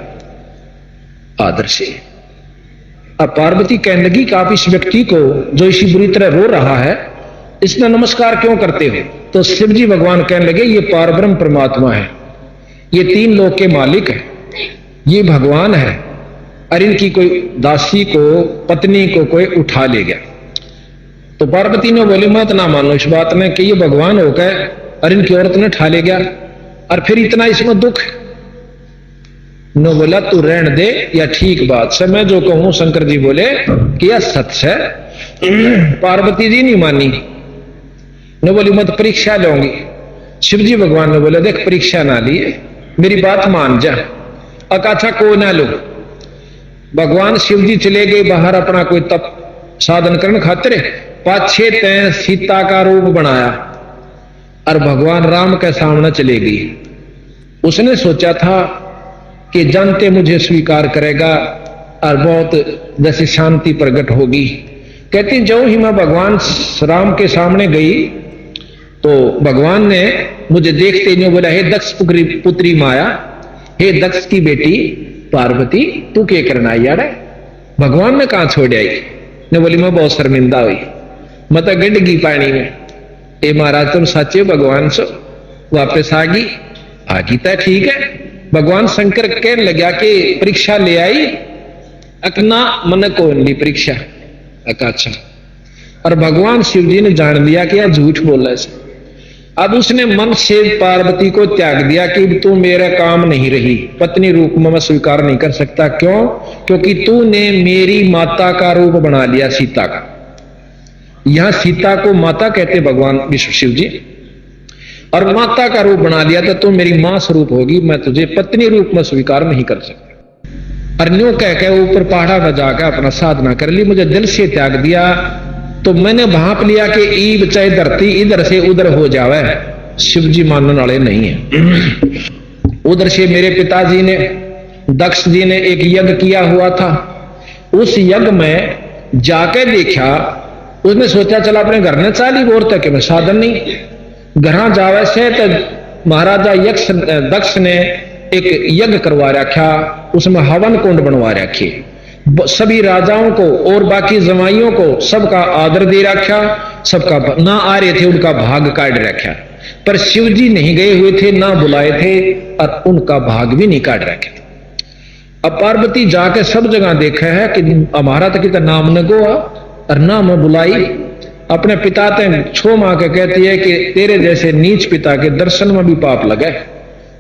आदर से। अब पार्वती कहने लगी कि आप इस व्यक्ति को जो इसी बुरी तरह रो रहा है इसने नमस्कार क्यों करते हो? तो शिव जी भगवान कहने लगे ये पारब्रह्म परमात्मा है, ये 3 लोक के मालिक है, ये भगवान है और इनकी कोई दासी को, पत्नी को कोई उठा ले गया। तो पार्वती ने बोली मत ना मानो इस बात में कि ये भगवान होकर और इनकी औरत ने उठा ले गया और फिर इतना इसमें दुख। नो बोला तू रहने दे या ठीक बात से, मैं जो कहूं शंकर जी बोले कि यह सच है। पार्वती जी नहीं मानी, ने बोली मत परीक्षा लूंगी। शिव जी भगवान ने बोले देख परीक्षा ना लिए, मेरी बात मान जा, अकाछा को ना लो। भगवान शिव जी चले गए बाहर अपना कोई तप साधन करने खातिर, पाछे तय सीता का रूप बनाया और भगवान राम के सामने चले गई। उसने सोचा था कि जानते मुझे स्वीकार करेगा और बहुत जैसे शांति प्रकट होगी। कहती जो ही मैं भगवान राम के सामने गई तो भगवान ने मुझे देखते ही बोला, हे दक्ष पुत्री माया, हे दक्ष की बेटी पार्वती, तू क्या करना आई यार? भगवान ने कहा छोड़ आई? ने बोली मैं बहुत शर्मिंदा हुई, मैं तो गंड गई पानी में। ए महाराज तुम सच्चे भगवान सो, वापस आ गई तो ठीक है। भगवान शंकर कहने लगा कि परीक्षा ले आई, अकना मन को ली परीक्षा अच्छा। और भगवान शिव जी ने जान लिया कि यह झूठ बोल रहा है। अब उसने मन से पार्वती को त्याग दिया कि तू मेरा काम नहीं रही, पत्नी रूप में मैं स्वीकार नहीं कर सकता। क्यों? क्योंकि तूने मेरी माता का रूप बना लिया, सीता का। यहां सीता को माता कहते भगवान विष्णु शिव जी, और माता का रूप बना लिया तो तू मेरी मां स्वरूप होगी, मैं तुझे पत्नी रूप में स्वीकार नहीं कर सकता। और न्यू कह के ऊपर पहाड़ा में जाकर अपना साधना कर ली, मुझे दिल से त्याग दिया। तो मैंने भाप लिया कि ईब चाहे धरती इधर से उधर हो जावे। शिव जी मानने वाले नहीं है। उधर से मेरे पिताजी ने, दक्ष जी ने एक यज्ञ किया हुआ था, उस यज्ञ में जाके देखा, उसने सोचा चला अपने घर ने चाली बोर तक में साधन नहीं, घर जावे से तो महाराजा दक्ष ने एक यज्ञ करवा रखा, उसमें हवन कुंड बनवा रखे, सभी राजाओं को और बाकी जमाइयों को सबका आदर दे रखा, सबका ना आ रहे थे उनका भाग काट रखा। पर शिव जी नहीं गए हुए थे, ना बुलाए थे और उनका भाग भी नहीं काट रखे थे। अब पार्वती जाके सब जगह देखा है कि हमारा तो कितना नाम न गोआ और ना मैं बुलाई। अपने पिता ते छो मां के कहती है कि तेरे जैसे नीच पिता के दर्शन में भी पाप लगे,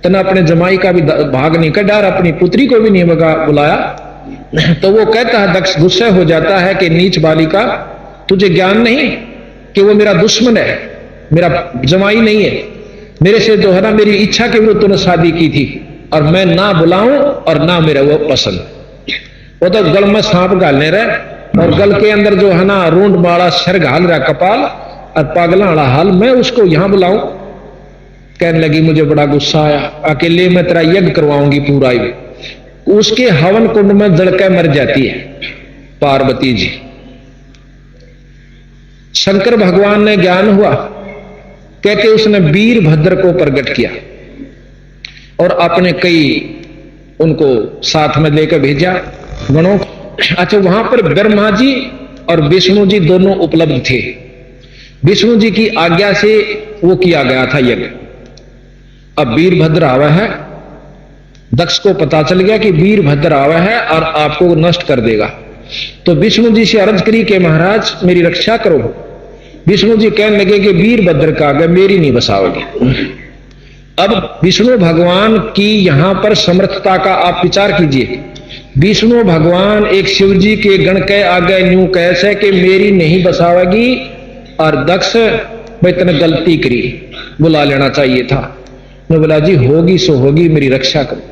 तना अपने जमाई का भी भाग नहीं कटा और अपनी पुत्री को भी नहीं बुलाया। तो वो कहता है, दक्ष गुस्से हो जाता है कि नीच बालिका, तुझे ज्ञान नहीं कि वो मेरा दुश्मन है, मेरा जमाई नहीं है, मेरे से जो है ना मेरी इच्छा के विरुद्ध तूने शादी की थी और मैं ना बुलाऊं और ना मेरा वो पसंद। वो तो गल में सांप घालने रहे और गल के अंदर जो है ना रूंड बाड़ा सर घाल रहा कपाल और पागला वाला हाल, मैं उसको यहां बुलाऊं? कहने लगी मुझे बड़ा गुस्सा आया, अकेले मैं तेरा यज्ञ करवाऊंगी पूरा ही। उसके हवन कुंड में जड़कर मर जाती है पार्वती जी। शंकर भगवान ने ज्ञान हुआ, कहते उसने वीरभद्र को प्रकट किया और अपने कई उनको साथ में लेकर भेजा गणों। अच्छा, वहां पर ब्रह्मा जी और विष्णु जी दोनों उपलब्ध थे। विष्णु जी की आज्ञा से वो किया गया था यज्ञ। अब वीरभद्र आवा है, दक्ष को पता चल गया कि वीरभद्र आवा है और आपको नष्ट कर देगा। तो विष्णु जी से अर्ज करी कि महाराज मेरी रक्षा करो। विष्णु जी कहने लगे कि वीरभद्र का आगे मेरी नहीं बसाओगे। अब विष्णु भगवान की यहां पर समर्थता का आप विचार कीजिए। विष्णु भगवान एक शिव जी के गण के आगे न्यू कैसे कि मेरी नहीं बसावेगी, और दक्ष भाई तने गलती करी, बुला लेना चाहिए था। मैं बोला जी होगी सो होगी, मेरी रक्षा करो।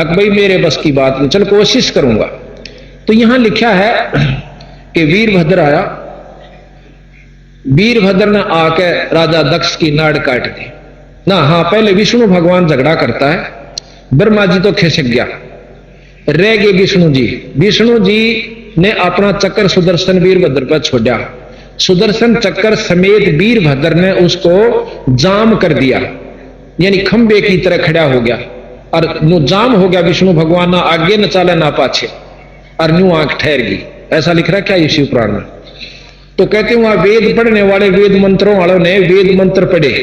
भाई मेरे बस की बात नहीं, चल कोशिश करूंगा। तो यहां लिखा है कि वीरभद्र आया, वीरभद्र ने आके राजा दक्ष की नाड़ काट दी ना। हाँ, पहले विष्णु भगवान झगड़ा करता है, ब्रह्मा जी तो खिसक गया, रह गए विष्णु जी। विष्णु जी ने अपना चक्कर सुदर्शन वीरभद्र पर छोड़ा, सुदर्शन चक्कर समेत वीरभद्र ने उसको जाम कर दिया, यानी खंबे की तरह खड़ा हो गया और न्यू जाम हो गया। विष्णु भगवान ना आगे न चाले ना पाछे और न्यू आंख ठहर गई। ऐसा लिख रहा क्या ये शिव पुराण में? तो कहते वहां वेद पढ़ने वाले वेद मंत्रों वालों ने वेद मंत्र पढ़े,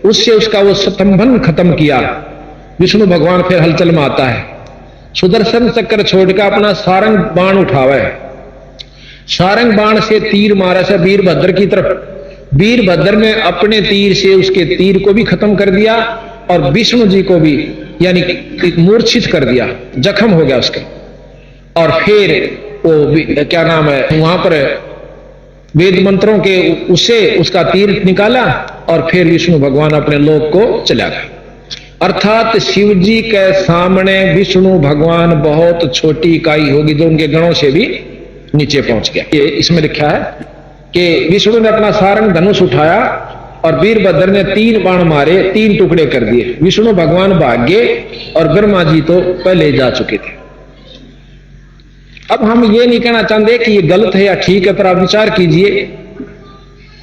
उससे उसका वो स्तंभन खत्म किया। विष्णु भगवान फिर हलचल में आता है, सुदर्शन चक्कर छोड़कर अपना सारंग बाण उठावा है, सारंग बाण से तीर मारा से वीरभद्र की तरफ। वीरभद्र ने अपने तीर से उसके तीर को भी खत्म कर दिया और विष्णु जी को भी यानी मूर्छित कर दिया, जख्म हो गया उसका। और फिर वो क्या नाम है वहां पर वेद मंत्रों के उससे उसका तीर निकाला और फिर विष्णु भगवान अपने लोक को चला गया। अर्थात शिव जी के सामने विष्णु भगवान बहुत छोटी इकाई होगी जो उनके गणों से भी नीचे पहुंच गया। ये इसमें लिखा है कि विष्णु ने अपना सारंग धनुष उठाया और वीरभद्र ने 3 बाण मारे, 3 टुकड़े कर दिए। विष्णु भगवान भाग गए और ब्रह्मा जी तो पहले जा चुके थे। अब हम ये नहीं कहना चाहते कि ये गलत है या ठीक है, पर आप विचार कीजिए।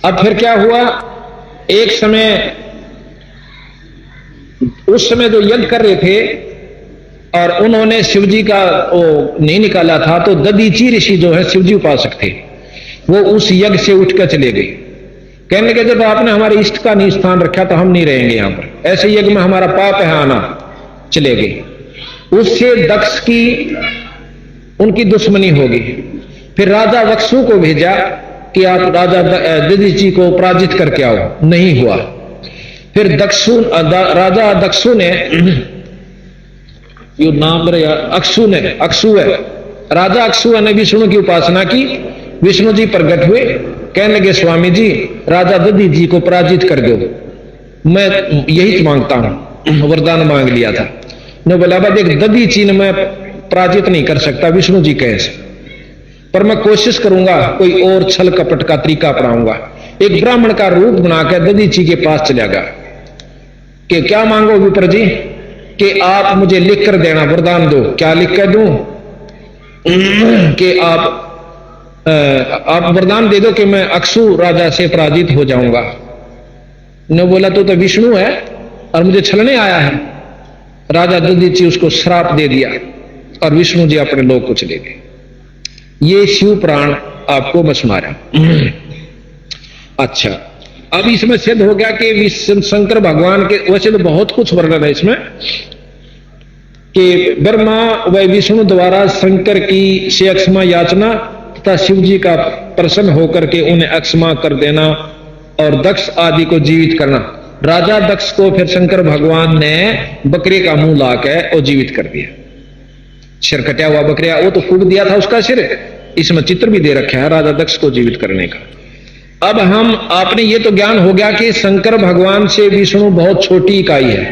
अब फिर क्या हुआ, एक समय उस समय जो यज्ञ कर रहे थे और उन्होंने शिवजी का वो नहीं निकाला था, तो दधीची ऋषि जो है शिवजी उपासक थे, वो उस यज्ञ से उठकर चले गए। कहने लगे जब आपने हमारे इष्ट का नहीं स्थान रखा तो हम नहीं रहेंगे यहां पर, ऐसे यज्ञ में हमारा पाप है आना। चले गए। उससे दक्ष की उनकी दुश्मनी होगी। फिर राजा वत्सु को भेजा कि आप राजा दधीची को पराजित करके आओ, नहीं हुआ। फिर राजा दक्षु ने यो नाम अक्षु है राजा अक्षु ने विष्णु की उपासना की। विष्णु जी प्रकट हुए, कहने लगे स्वामी जी राजा दधीची को पराजित कर दो, मैं यही मांगता हूं, वरदान मांग लिया था। ने बोला देख दधीची ने मैं पराजित नहीं कर सकता, विष्णु जी कहे से, पर मैं कोशिश करूंगा, कोई और छल कपट का तरीका अपनाऊंगा। एक ब्राह्मण का रूप बनाकर दधीची के पास चला गया कि क्या मांगो विप्र जी, कि आप मुझे लिख कर देना, वरदान दो। क्या लिख कर दूं? कि आप वरदान दे दो कि मैं अक्षु राजा से पराजित हो जाऊंगा। ने बोला तो विष्णु है और मुझे छलने आया है। राजा दधीची उसको श्राप दे दिया और विष्णु जी अपने लोक को चले गए। ये शिव पुराण आपको बस मारा। अच्छा, अब इसमें सिद्ध हो गया कि शंकर भगवान के, वैसे तो बहुत कुछ वर्णन है इसमें, कि ब्रह्मा व विष्णु द्वारा शंकर की से अक्षमा याचना तथा शिव जी का प्रसन्न होकर के उन्हें अक्षमा कर देना और दक्ष आदि को जीवित करना। राजा दक्ष को फिर शंकर भगवान ने बकरे का मुंह लाकर और जीवित कर दिया। सिर कटा हुआ बकरिया, वो तो फूक दिया था उसका सिर। इसमें चित्र भी दे रखा है राजा दक्ष को जीवित करने का। अब हम आपने ये तो ज्ञान हो गया कि शंकर भगवान से विष्णु बहुत छोटी इकाई है,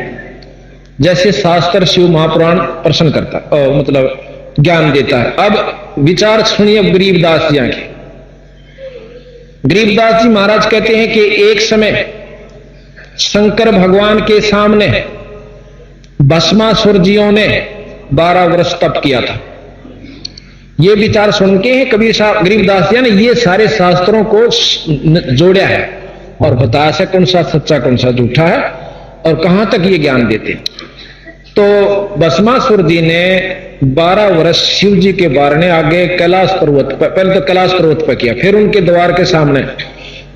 जैसे शास्त्र शिव महापुराण प्रश्न करता मतलब ज्ञान देता है। अब विचार सुनिए गरीबदास जी के। गरीबदास जी महाराज कहते हैं कि एक समय शंकर भगवान के सामने भस्मासुर जियों ने 12 वर्ष तप किया था। ये विचार सुन के कबीर साहब गरीबदास जी ने ये सारे शास्त्रों को जोड़ा है और बताया है कौन सा सच्चा कौन सा झूठा है और कहां तक ये ज्ञान देते। तो भस्मासुर जी ने 12 वर्ष शिव जी के बारने आगे कैलाश पर्वत पर, पहले तो कैलाश पर्वत पर किया, फिर उनके द्वार के सामने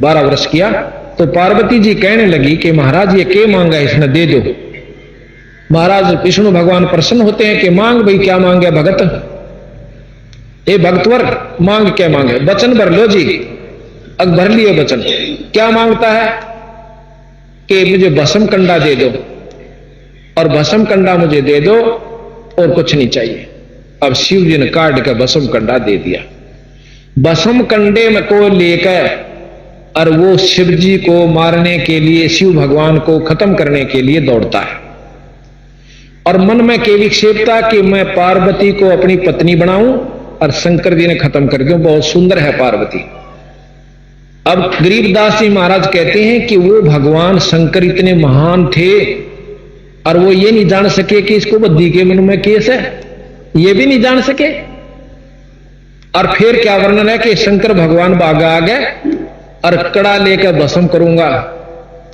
12 वर्ष किया। तो पार्वती जी कहने लगी कि महाराज ये क्या मांगा इसने, दे दो। महाराज विष्णु भगवान प्रसन्न होते हैं कि मांग भाई, क्या मांगे भगत, ए भक्तवर मांग क्या मांगे, वचन भर लो जी। अब भर लिए वचन। क्या मांगता है कि मुझे भस्म कंडा दे दो, और भस्म कंडा मुझे दे दो और कुछ नहीं चाहिए। अब शिव जी ने काट कर भस्म कंडा दे दिया। भस्म कंडे में को लेकर और वो शिव जी को मारने के लिए, शिव भगवान को खत्म करने के लिए दौड़ता है और मन में के विक्षेपता कि मैं पार्वती को अपनी पत्नी बनाऊं और शंकर जी ने खत्म कर दिया। बहुत सुंदर है पार्वती। अब गरीबदास जी महाराज कहते हैं कि वो भगवान शंकर इतने महान थे और वो ये नहीं जान सके कि इसको बुद्धि के मन में केस है, ये भी नहीं जान सके। और फिर क्या वर्णन है कि शंकर भगवान बागा आ गए और कड़ा लेकर भस्म करूंगा,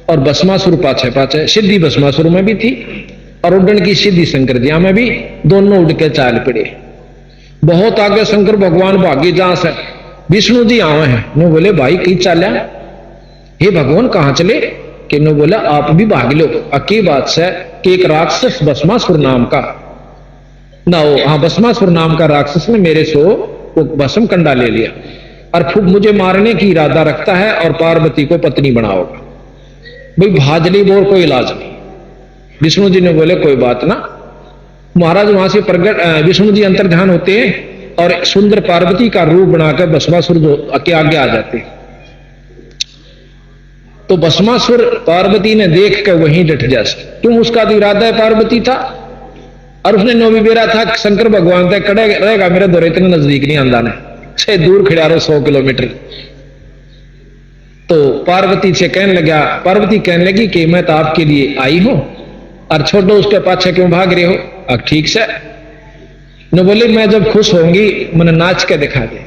और भस्मासुर पाछे पाछे, सिद्धि भस्मासुर में भी थी और उड्डन की सिद्धि शंकर जी में भी, दोनों उड़ के चाल पड़े। बहुत आगे शंकर भगवान भागी जहां से विष्णु जी आए हैं। नो बोले भाई कहीं चाल्या, हे भगवान कहां चले? कि नो बोला आप भी भाग लो। अकी बात से कि एक राक्षस भस्मासुर नाम का ना हो, हाँ भस्मासुर नाम का राक्षस ने मेरे से वो भस्म कंडा ले लिया और खूब मुझे मारने की इरादा रखता है और पार्वती को पत्नी बनाओगा। भाई भाजली बोल कोई इलाज नहीं। विष्णु जी ने बोले कोई बात ना। महाराज वहां से प्रगट विष्णु जी अंतर्ध्यान होते हैं और सुंदर पार्वती का रूप बनाकर भस्मासुर के आगे आ जाते हैं। तो भस्मासुर पार्वती ने देख कर वहीं डट जा, क्यों उसका तो इरादा पार्वती था और उसने नो भी बेरा था शंकर भगवान तक कड़े रहेगा, मेरे दौरे इतने नजदीक नहीं आंदा ने, से दूर खड़ा रहो 100 किलोमीटर। तो पार्वती से कहने लगा, पार्वती कहने लगी कि मैं तो आपके लिए आई हूं और छोड़ो उसके पाछे क्यों भाग रहे हो। अब ठीक से न बोले मैं जब खुश होंगी मैंने नाच के दिखा दे,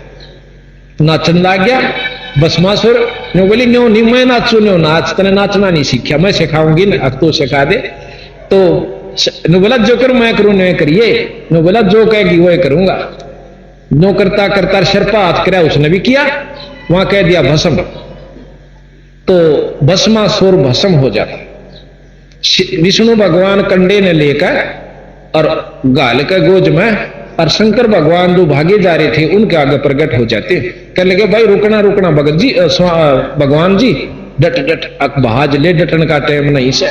नाचन लग गया भस्मासुर। ने बोली न्यो नहीं मैं नाचू, न्यो नाच, तने नाचना नहीं सीखा, मैं सिखाऊंगी ना, अब तो सिखा दे। तो ने बोला जो करूं मैं करूं, नहीं करिए। ने बोला जो कहेगी वो करूंगा। नो करता करता सिर पर हाथ कराया, उसने भी किया, वहां कह दिया भस्म। तो भस्मासुर भस्म हो जाता। विष्णु भगवान कंडे ने लेकर और गाल के गोज में, और शंकर भगवान जो भागे जा रहे थे उनके आगे प्रकट हो जाते। कहने लगे भाई रुकना रुकना भगत जी, भगवान जी डट डट, बहाज ले, डटन का टाइम नहीं से,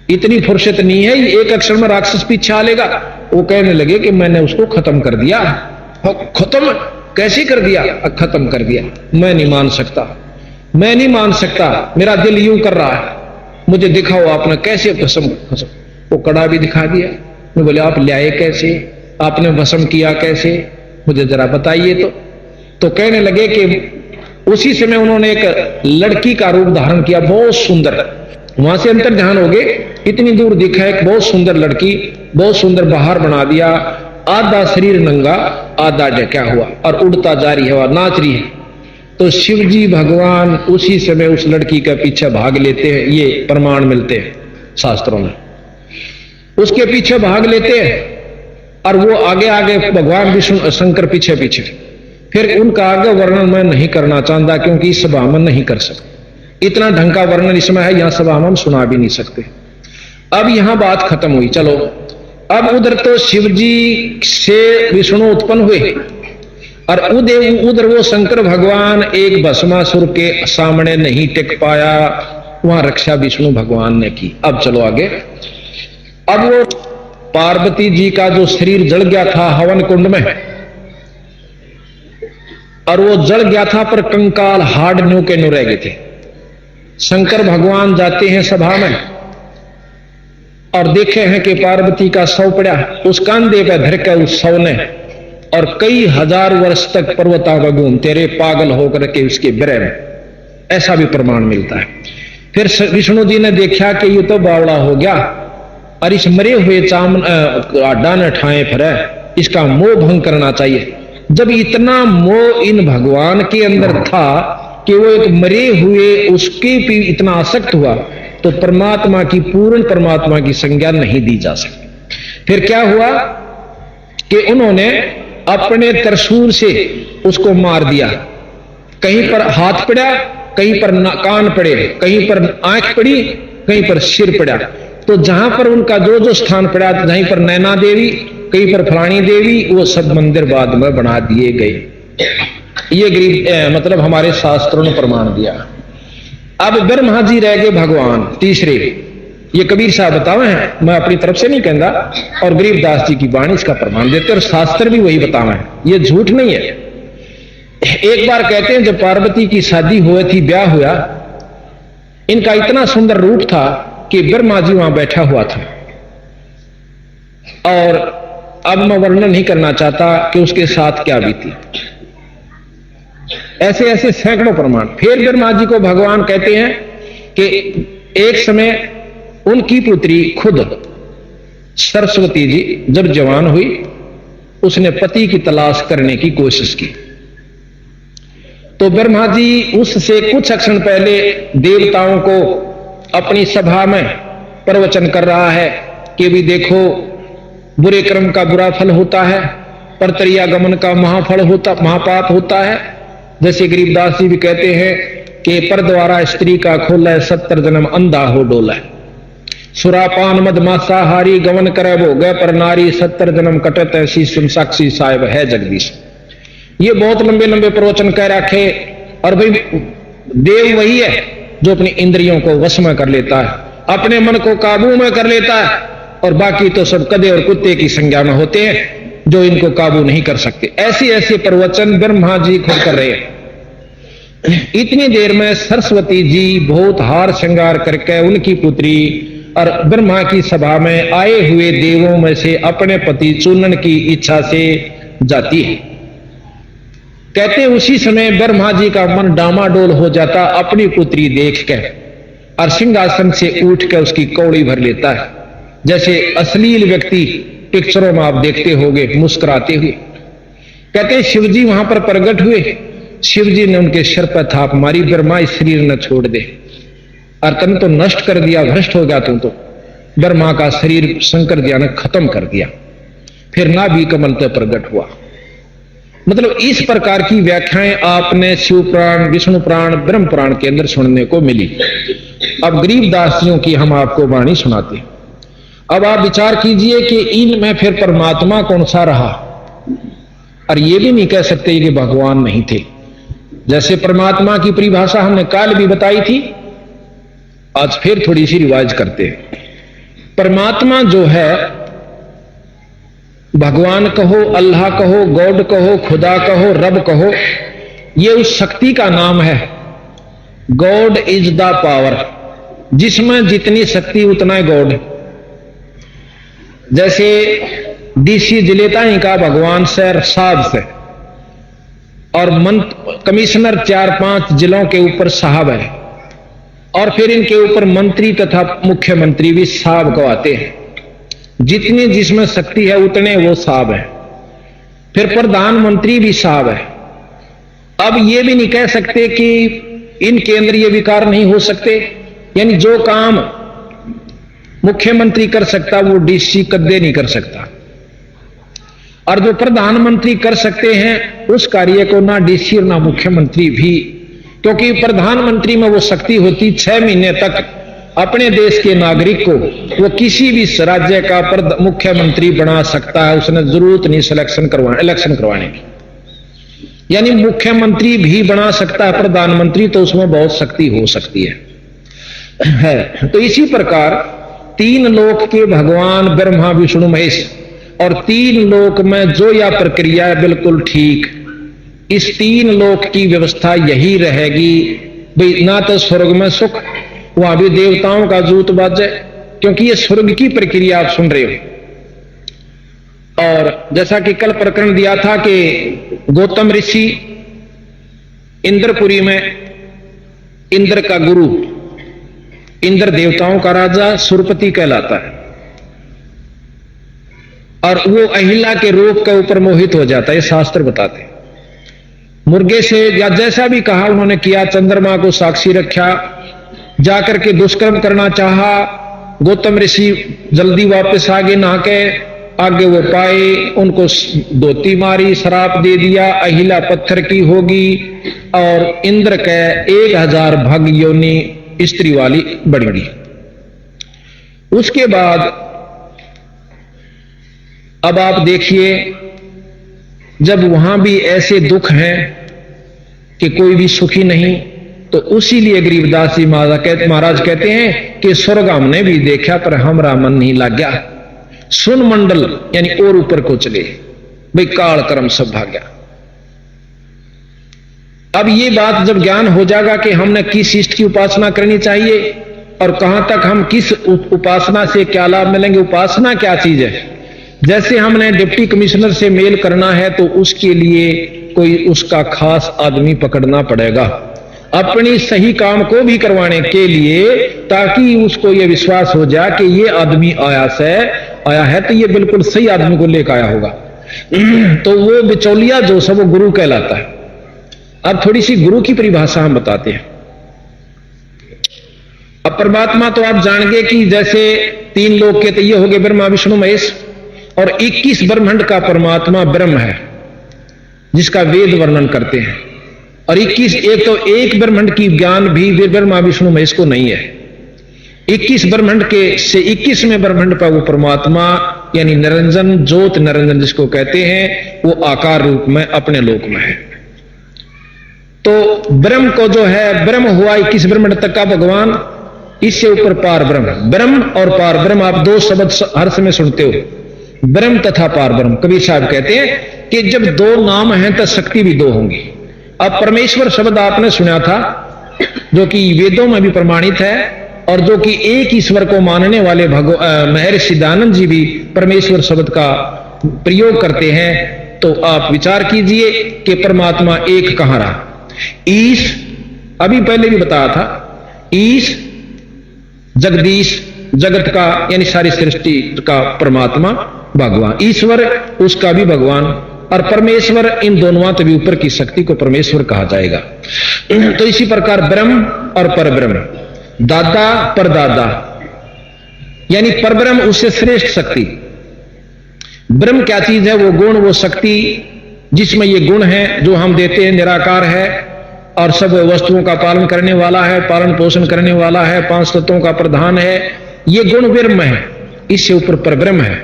इतनी फुर्सत नहीं है, एक अक्षर में राक्षस पीछे आ लेगा। वो कहने लगे कि मैंने उसको खत्म कर दिया। खत्म कैसे कर दिया? खत्म कर दिया, मैं नहीं मान सकता, मैं नहीं मान सकता, मेरा दिल यूं कर रहा है, मुझे दिखाओ आपने कैसे भस्म। वो कड़ा भी दिखा दिया। मैं बोले आप लाए कैसे, आपने भस्म किया कैसे, मुझे जरा बताइए। तो कहने लगे कि उसी समय उन्होंने एक लड़की का रूप धारण किया, बहुत सुंदर। वहां से अंतर ध्यान हो गए, इतनी दूर दिखा एक बहुत सुंदर लड़की, बहुत सुंदर बाहर बना दिया, आधा शरीर नंगा आधा ढका हुआ और उड़ता जा रही है और नाच रही है। तो शिव जी भगवान उसी समय उस लड़की का पीछे भाग लेते हैं, ये प्रमाण मिलते हैं शास्त्रों में, उसके पीछे भाग लेते हैं और वो आगे आगे भगवान विष्णु शंकर पीछे पीछे। फिर उनका आगे वर्णन मैं नहीं करना चाहता क्योंकि इस सभा में नहीं कर सकते, इतना ढंग का वर्णन इसमें है, यहां सभा में हम सुना भी नहीं सकते। अब यहां बात खत्म हुई। चलो अब उधर तो शिव जी से विष्णु उत्पन्न हुए और उधर वो शंकर भगवान एक भस्मासुर के सामने नहीं टिक पाया, वहां रक्षा विष्णु भगवान ने की। अब चलो आगे। अब वो पार्वती जी का जो शरीर जल गया था हवन कुंड में, और वो जल गया था पर कंकाल हाड़ न्यू के न्यू रह गए थे। शंकर भगवान जाते हैं सभा में और देखे हैं कि पार्वती का शव पड़ा, उस कंधे पे धर के उस शव ने, और कई हजार वर्ष तक पर्वता में घूमते रहे पागल होकर के उसके विरह में, ऐसा भी प्रमाण मिलता है। फिर विष्णु जी ने देखा कि ये तो बावड़ा हो गया और इस मरे हुए आडा ने ठाए फिर इसका मोह भंग करना चाहिए। जब इतना मोह इन भगवान के अंदर था कि वो एक मरे हुए उसके भी इतना आसक्त हुआ, तो परमात्मा की पूर्ण परमात्मा की संज्ञा नहीं दी जा सकती। फिर क्या हुआ कि उन्होंने अपने त्रिशूल से उसको मार दिया। कहीं पर हाथ पड़ा, कहीं पर कान पड़े, कहीं पर आंख पड़ी, कहीं पर सिर पड़ा। तो जहां पर उनका जो जो स्थान पड़ा, जहीं पर नैना देवी, कहीं पर फलानी देवी, वो सब मंदिर बाद में बना दिए गए। ये गरीब मतलब हमारे शास्त्रों ने प्रमाण दिया। अब ब्रह्मा जी रह गए भगवान तीसरे, ये कबीर साहब बतावे हैं, मैं अपनी तरफ से नहीं कहता, और गरीबदास जी की वाणी इसका प्रमाण देते, और शास्त्र भी वही बतावे हैं, ये झूठ नहीं है। एक बार कहते हैं जब पार्वती की शादी हुई थी, ब्याह हुआ, इनका इतना सुंदर रूप था कि ब्रह्मा जी वहां बैठा हुआ था, और अब मैं वर्णन नहीं करना चाहता कि उसके साथ क्या बीती। ऐसे ऐसे सैकड़ों प्रमाण। फिर ब्रह्मा जी को भगवान कहते हैं कि एक समय उनकी पुत्री खुद सरस्वती जी जब जवान हुई, उसने पति की तलाश करने की कोशिश की। तो ब्रह्मा जी उससे कुछ क्षण पहले देवताओं को अपनी सभा में प्रवचन कर रहा है कि भी देखो बुरे कर्म का बुरा फल होता है, परतरियागमन का महापाप होता है। जैसे गरीबदास जी भी कहते हैं कि पर द्वारा स्त्री का खोला 70 जन्म अंधा हो डोला, सुरापान मद मांसाहारी गमन करे वो गए पर नारी 70 जन्म कटत ऐसी साक्षी साहिब है जगदीश। ये बहुत लंबे लंबे प्रवचन कह रखे। और भाई देव वही है जो अपनी इंद्रियों को वश में कर लेता है, अपने मन को काबू में कर लेता है, और बाकी तो सब कदे और कुत्ते की संज्ञा में होते हैं जो इनको काबू नहीं कर सकते। ऐसे ऐसे प्रवचन ब्रह्मा जी खुद कर रहे हैं। इतनी देर में सरस्वती जी बहुत हार श्रृंगार करके उनकी पुत्री और ब्रह्मा की सभा में आए हुए देवों में से अपने पति चुनने की इच्छा से जाती है। कहते उसी समय ब्रह्मा जी का मन डामाडोल हो जाता अपनी पुत्री देख के और सिंहासन से उठ के उसकी कौड़ी भर लेता है, जैसे अश्लील व्यक्ति पिक्चरों में आप देखते होंगे मुस्कुराते हुए। कहते हैं शिवजी वहां पर प्रकट हुए, शिवजी ने उनके सिर पर थाप मारी, ब्रह्मा इस शरीर न छोड़ दे और तन तो नष्ट कर दिया, भ्रष्ट हो गया तुम तो। ब्रह्मा का शरीर शंकर जी ने खत्म कर दिया, फिर नाभि कमल तो प्रकट हुआ। मतलब इस प्रकार की व्याख्याएं आपने शिव पुराण, विष्णु पुराण, ब्रह्म पुराण के अंदर सुनने को मिली। अब गरीबदास जियों की हम आपको वाणी सुनाते हैं। अब आप विचार कीजिए कि इनमें फिर परमात्मा कौन सा रहा, और ये भी नहीं कह सकते कि भगवान नहीं थे। जैसे परमात्मा की परिभाषा हमने काल भी बताई थी, आज फिर थोड़ी सी रिवाइज करते हैं। परमात्मा जो है, भगवान कहो, अल्लाह कहो, गॉड कहो, खुदा कहो, रब कहो, ये उस शक्ति का नाम है। गॉड इज द पावर, जिसमें जितनी शक्ति उतना ही गॉड। जैसे डीसी जिलेता ही का भगवान सर साहब से, और कमिश्नर 4-5 जिलों के ऊपर साहब है, और फिर इनके ऊपर मंत्री तथा मुख्यमंत्री भी साहब को आते हैं। जितनी जिसमें शक्ति है उतने वो साहब है। फिर प्रधानमंत्री भी साहब है। अब ये भी नहीं कह सकते कि इनके अंदर ये विकार नहीं हो सकते, यानी जो काम मुख्यमंत्री कर सकता वो डीसी कद्दे नहीं कर सकता, और जो प्रधानमंत्री कर सकते हैं उस कार्य को ना डीसी और ना मुख्यमंत्री भी, क्योंकि प्रधानमंत्री में वो शक्ति होती 6 महीने तक अपने देश के नागरिक को वो किसी भी राज्य का मुख्यमंत्री बना सकता है, उसने जरूरत नहीं इलेक्शन करवाने की। यानी मुख्यमंत्री भी बना सकता है प्रधानमंत्री, तो उसमें बहुत शक्ति हो सकती है। तो इसी प्रकार 3 लोक के भगवान ब्रह्मा विष्णु महेश, और 3 लोक में जो यह प्रक्रिया है बिल्कुल ठीक, इस 3 लोक की व्यवस्था यही रहेगी भाई। ना तो स्वर्ग में सुख, वहां भी देवताओं का जूत बाजे, क्योंकि ये स्वर्ग की प्रक्रिया आप सुन रहे हो। और जैसा कि कल प्रकरण दिया था कि गौतम ऋषि इंद्रपुरी में, इंद्र का गुरु, इंद्र देवताओं का राजा सुरपति कहलाता है, और वो अहिल्या के रूप के ऊपर मोहित हो जाता है, ये शास्त्र बताते हैं। मुर्गे से या जैसा भी कहा उन्होंने किया, चंद्रमा को साक्षी रखा, जाकर के दुष्कर्म करना चाहा। गौतम ऋषि जल्दी वापस आगे नहा के, आगे वो पाए, उनको धोती मारी, श्राप दे दिया, अहिल्या पत्थर की होगी, और इंद्र के 1000 भग योनि स्त्री वाली बढ़ी। उसके बाद अब आप देखिए, जब वहां भी ऐसे दुख हैं कि कोई भी सुखी नहीं, तो उसी लिए गरीबदास जी महाराज कहते हैं कि स्वर्ग हमने भी देखा पर हमारा मन नहीं लग गया। सुन मंडल यानी और ऊपर को चले भाई, काल कर्म सब भाग्या। अब ये बात जब ज्ञान हो जाएगा कि हमने किस इष्ट की उपासना करनी चाहिए और कहां तक हम किस उपासना से क्या लाभ मिलेंगे, उपासना क्या चीज है। जैसे हमने डिप्टी कमिश्नर से मेल करना है तो उसके लिए कोई उसका खास आदमी पकड़ना पड़ेगा अपनी सही काम को भी करवाने के लिए, ताकि उसको यह विश्वास हो जाए कि ये आदमी आया है तो ये बिल्कुल सही आदमी को लेकर आया होगा। तो वो बिचौलिया जो सब वो गुरु कहलाता है। अब थोड़ी सी गुरु की परिभाषा हम बताते हैं। अब परमात्मा तो आप जान गए कि जैसे 3 लोग के तो ये हो गए ब्रह्मा विष्णु महेश, और 21 ब्रह्मांड का परमात्मा ब्रह्म है जिसका वेद वर्णन करते हैं। और 21 एक ब्रह्मांड की ज्ञान भी ब्रह्मा विष्णु महेश को नहीं है। 21 ब्रह्मांड के से 21वें ब्रह्मांड पर वो परमात्मा यानी निरंजन ज्योत निरंजन जिसको कहते हैं, वो आकार रूप में अपने लोक में है। तो ब्रह्म को जो है, ब्रह्म हुआ 21 ब्रह्मांड तक का भगवान, इससे ऊपर पार ब्रह्म। ब्रह्म और पार ब्रह्म आप 2 शब्द हर समय सुनते हो, ब्रह्म तथा पार ब्रह्म। कबीर साहब कहते हैं कि जब 2 नाम हैं तो शक्ति भी 2 होंगी। अब परमेश्वर शब्द आपने सुना था, जो कि वेदों में भी प्रमाणित है, और जो कि एक ईश्वर को मानने वाले महर्षि दयानंद जी भी परमेश्वर शब्द का प्रयोग करते हैं। तो आप विचार कीजिए कि परमात्मा एक कहां रहा। ईश, अभी पहले भी बताया था, ईश जगदीश, जगत का यानी सारी सृष्टि का परमात्मा भगवान, ईश्वर उसका भी भगवान, और परमेश्वर, इन दोनों भी ऊपर की शक्ति को परमेश्वर कहा जाएगा। तो इसी प्रकार ब्रह्म और परब्रह्म, दादा परदादा, यानी परब्रह्म उससे श्रेष्ठ शक्ति। ब्रह्म क्या चीज है? वो गुण, वो शक्ति जिसमें ये गुण है जो हम देते हैं, निराकार है और सब वस्तुओं का पालन करने वाला है, पालन पोषण करने वाला है, 5 तत्वों का प्रधान है, ये गुण ब्रह्म है। इससे ऊपर परब्रह्म है,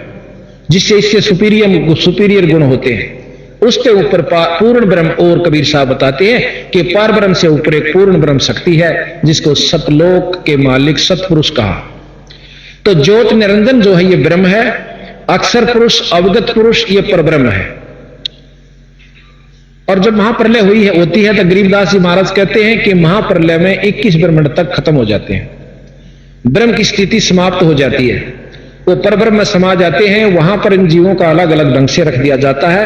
जिससे इसके सुपीरियर गुण होते हैं, उसके ऊपर पूर्ण ब्रह्म। और कबीर साहब बताते हैं कि पार ब्रह्म से ऊपर एक पूर्ण ब्रह्म शक्ति है, जिसको सतलोक के मालिक सतपुरुष कहा। तो ज्योत निरंजन जो है ये ब्रह्म है, अक्षर पुरुष, अवगत पुरुष, ये परब्रह्म है। और जब महाप्रलय होती है तो गरीबदास जी महाराज कहते हैं कि महाप्रलय में 21 ब्रह्मांड तक खत्म हो जाते हैं, ब्रह्म की स्थिति समाप्त हो जाती है, वो परब्रह्म में समा जाते हैं। वहां पर इन जीवों का अलग अलग ढंग से रख दिया जाता है।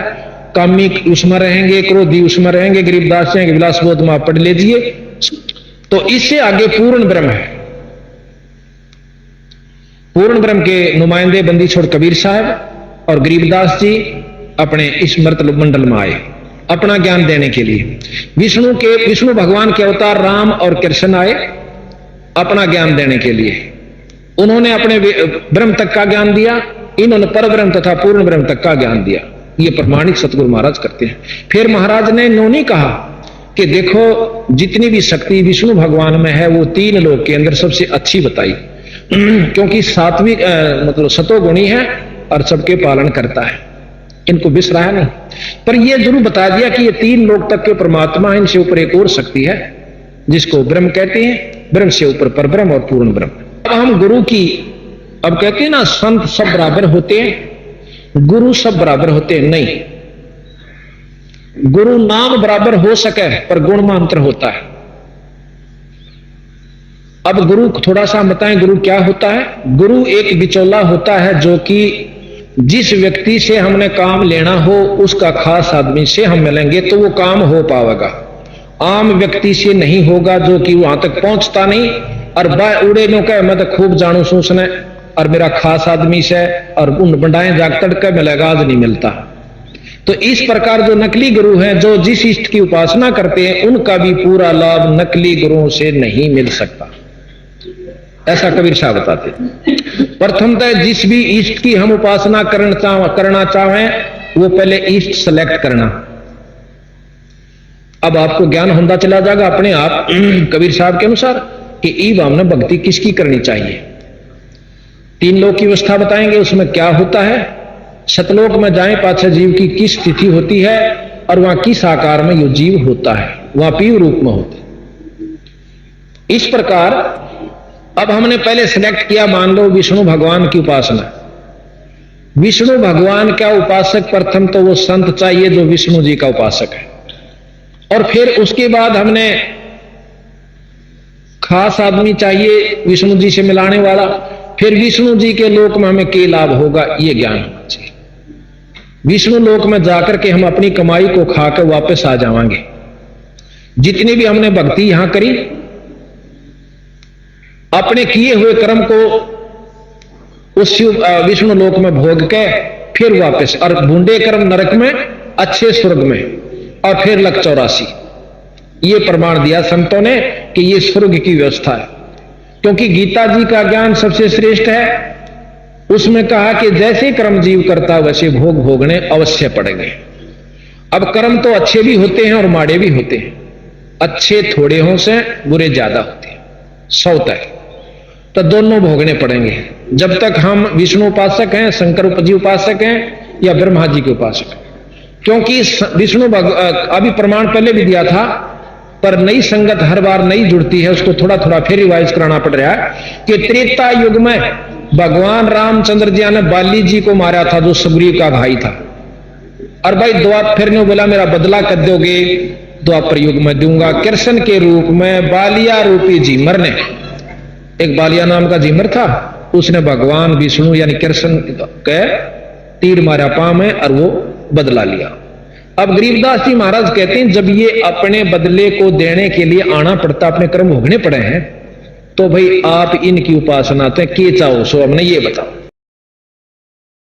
कामी उसमें रहेंगे, क्रोधी उसमें रहेंगे, गरीबदास जी विलास बोध में आप पढ़ लीजिए। तो इससे आगे पूर्ण ब्रह्म है। पूर्ण ब्रह्म के नुमाइंदे बंदी छोड़ कबीर साहब और गरीबदास जी अपने इस मर्तल मंडल में आए अपना ज्ञान देने के लिए। विष्णु भगवान के अवतार राम और कृष्ण आए अपना ज्ञान देने के लिए। उन्होंने अपने ब्रह्म तक का ज्ञान दिया, इन्होंने पर ब्रह्म तथा पूर्ण ब्रह्म तक का ज्ञान दिया। ये प्रमाणिक सतगुरु महाराज करते हैं। फिर महाराज ने इन्होंने कहा कि देखो जितनी भी शक्ति विष्णु भगवान में है वो 3 लोक के अंदर सबसे अच्छी बताई, क्योंकि सात्विक मतलब सतोगुणी है और सबके पालन करता है, इनको बिसराया नहीं। पर यह जरूर बता दिया कि ये 3 लोक तक के परमात्मा, इनसे ऊपर एक और शक्ति है जिसको ब्रह्म कहते हैं। ब्रह्म से ऊपर परब्रह्म और पूर्ण ब्रह्म। अब हम गुरु की, अब कहते हैं ना संत सब बराबर होते हैं, गुरु सब बराबर होते हैं, नहीं। गुरु नाम बराबर हो सके पर गुण में अंतर होता है। अब गुरु थोड़ा सा बताएं, गुरु क्या होता है? गुरु एक बिचौला होता है जो कि जिस व्यक्ति से हमने काम लेना हो उसका खास आदमी से हम मिलेंगे तो वो काम हो पाएगा। आम व्यक्ति से नहीं होगा, जो कि वहां तक पहुंचता नहीं और उड़े नो कह मैं तो खूब जानू सूसने और मेरा खास आदमी से और उन बंडाएं जाग तड़के मिलेगा, आज नहीं मिलता। तो इस प्रकार जो नकली गुरु हैं, जो जिस इष्ट की उपासना करते हैं, उनका भी पूरा लाभ नकली गुरुओं से नहीं मिल सकता, ऐसा कबीर साहब बताते। प्रथमतः जिस भी इष्ट की हम उपासना करना चाहें वो पहले इष्ट सेलेक्ट करना। अब आपको ज्ञान होता चला जाएगा अपने आप कबीर साहब के अनुसार कि ईब हमने भक्ति किसकी करनी चाहिए। 3 लोक की व्यवस्था बताएंगे, उसमें क्या होता है। सतलोक में जाएं, पाछे जीव की किस स्थिति होती है और वहां किस आकार में यो जीव होता है, वहां पीव रूप में होते। इस प्रकार अब हमने पहले सिलेक्ट किया, मान लो विष्णु भगवान की उपासना। विष्णु भगवान का उपासक प्रथम तो वो संत चाहिए जो विष्णु जी का उपासक है, और फिर उसके बाद हमने खास आदमी चाहिए विष्णु जी से मिलाने वाला। फिर विष्णु जी के लोक में हमें क्या लाभ होगा ये ज्ञान होना चाहिए। विष्णु लोक में जाकर के हम अपनी कमाई को खाकर वापस आ जाएंगे। जितनी भी हमने भक्ति यहां करी, अपने किए हुए कर्म को उस विष्णु लोक में भोग के फिर वापस, और बूंदे कर्म नरक में, अच्छे स्वर्ग में, और फिर लक 84। ये प्रमाण दिया संतों ने कि ये स्वर्ग की व्यवस्था है, क्योंकि गीता जी का ज्ञान सबसे श्रेष्ठ है। उसमें कहा कि जैसे कर्म जीव करता वैसे भोग भोगने अवश्य पड़ेंगे। अब कर्म तो अच्छे भी होते हैं और माड़े भी होते हैं। अच्छे थोड़े हों से बुरे ज्यादा होते हैं, 100 तक, तो दोनों भोगने पड़ेंगे। जब तक हम विष्णु उपासक हैं, शंकर जी उपासक हैं या ब्रह्मा जी के उपासक हैं। क्योंकि विष्णु अभी प्रमाण पहले भी दिया था, पर नई संगत हर बार नई जुड़ती है, उसको थोड़ा थोड़ा फिर रिवाइज कराना पड़ रहा है कि त्रेता युग में भगवान रामचंद्र जी ने बाली जी को मारा था, जो सुग्रीव का भाई था। और भाई द्वापर ने बोला मेरा बदला कर दोगे, द्वापर युग में दूंगा। कृष्ण के रूप में बालिया रूपी झीमर ने, एक बालिया नाम का झीमर था, उसने भगवान विष्णु यानी कृष्ण के तीर मारा पांव में और वो बदला लिया। अब गरीबदास जी महाराज कहते हैं जब ये अपने बदले को देने के लिए आना पड़ता, अपने कर्म भोगने पड़े हैं, तो भाई आप इनकी उपासना तो के चाहो सो हमने ये बताओ।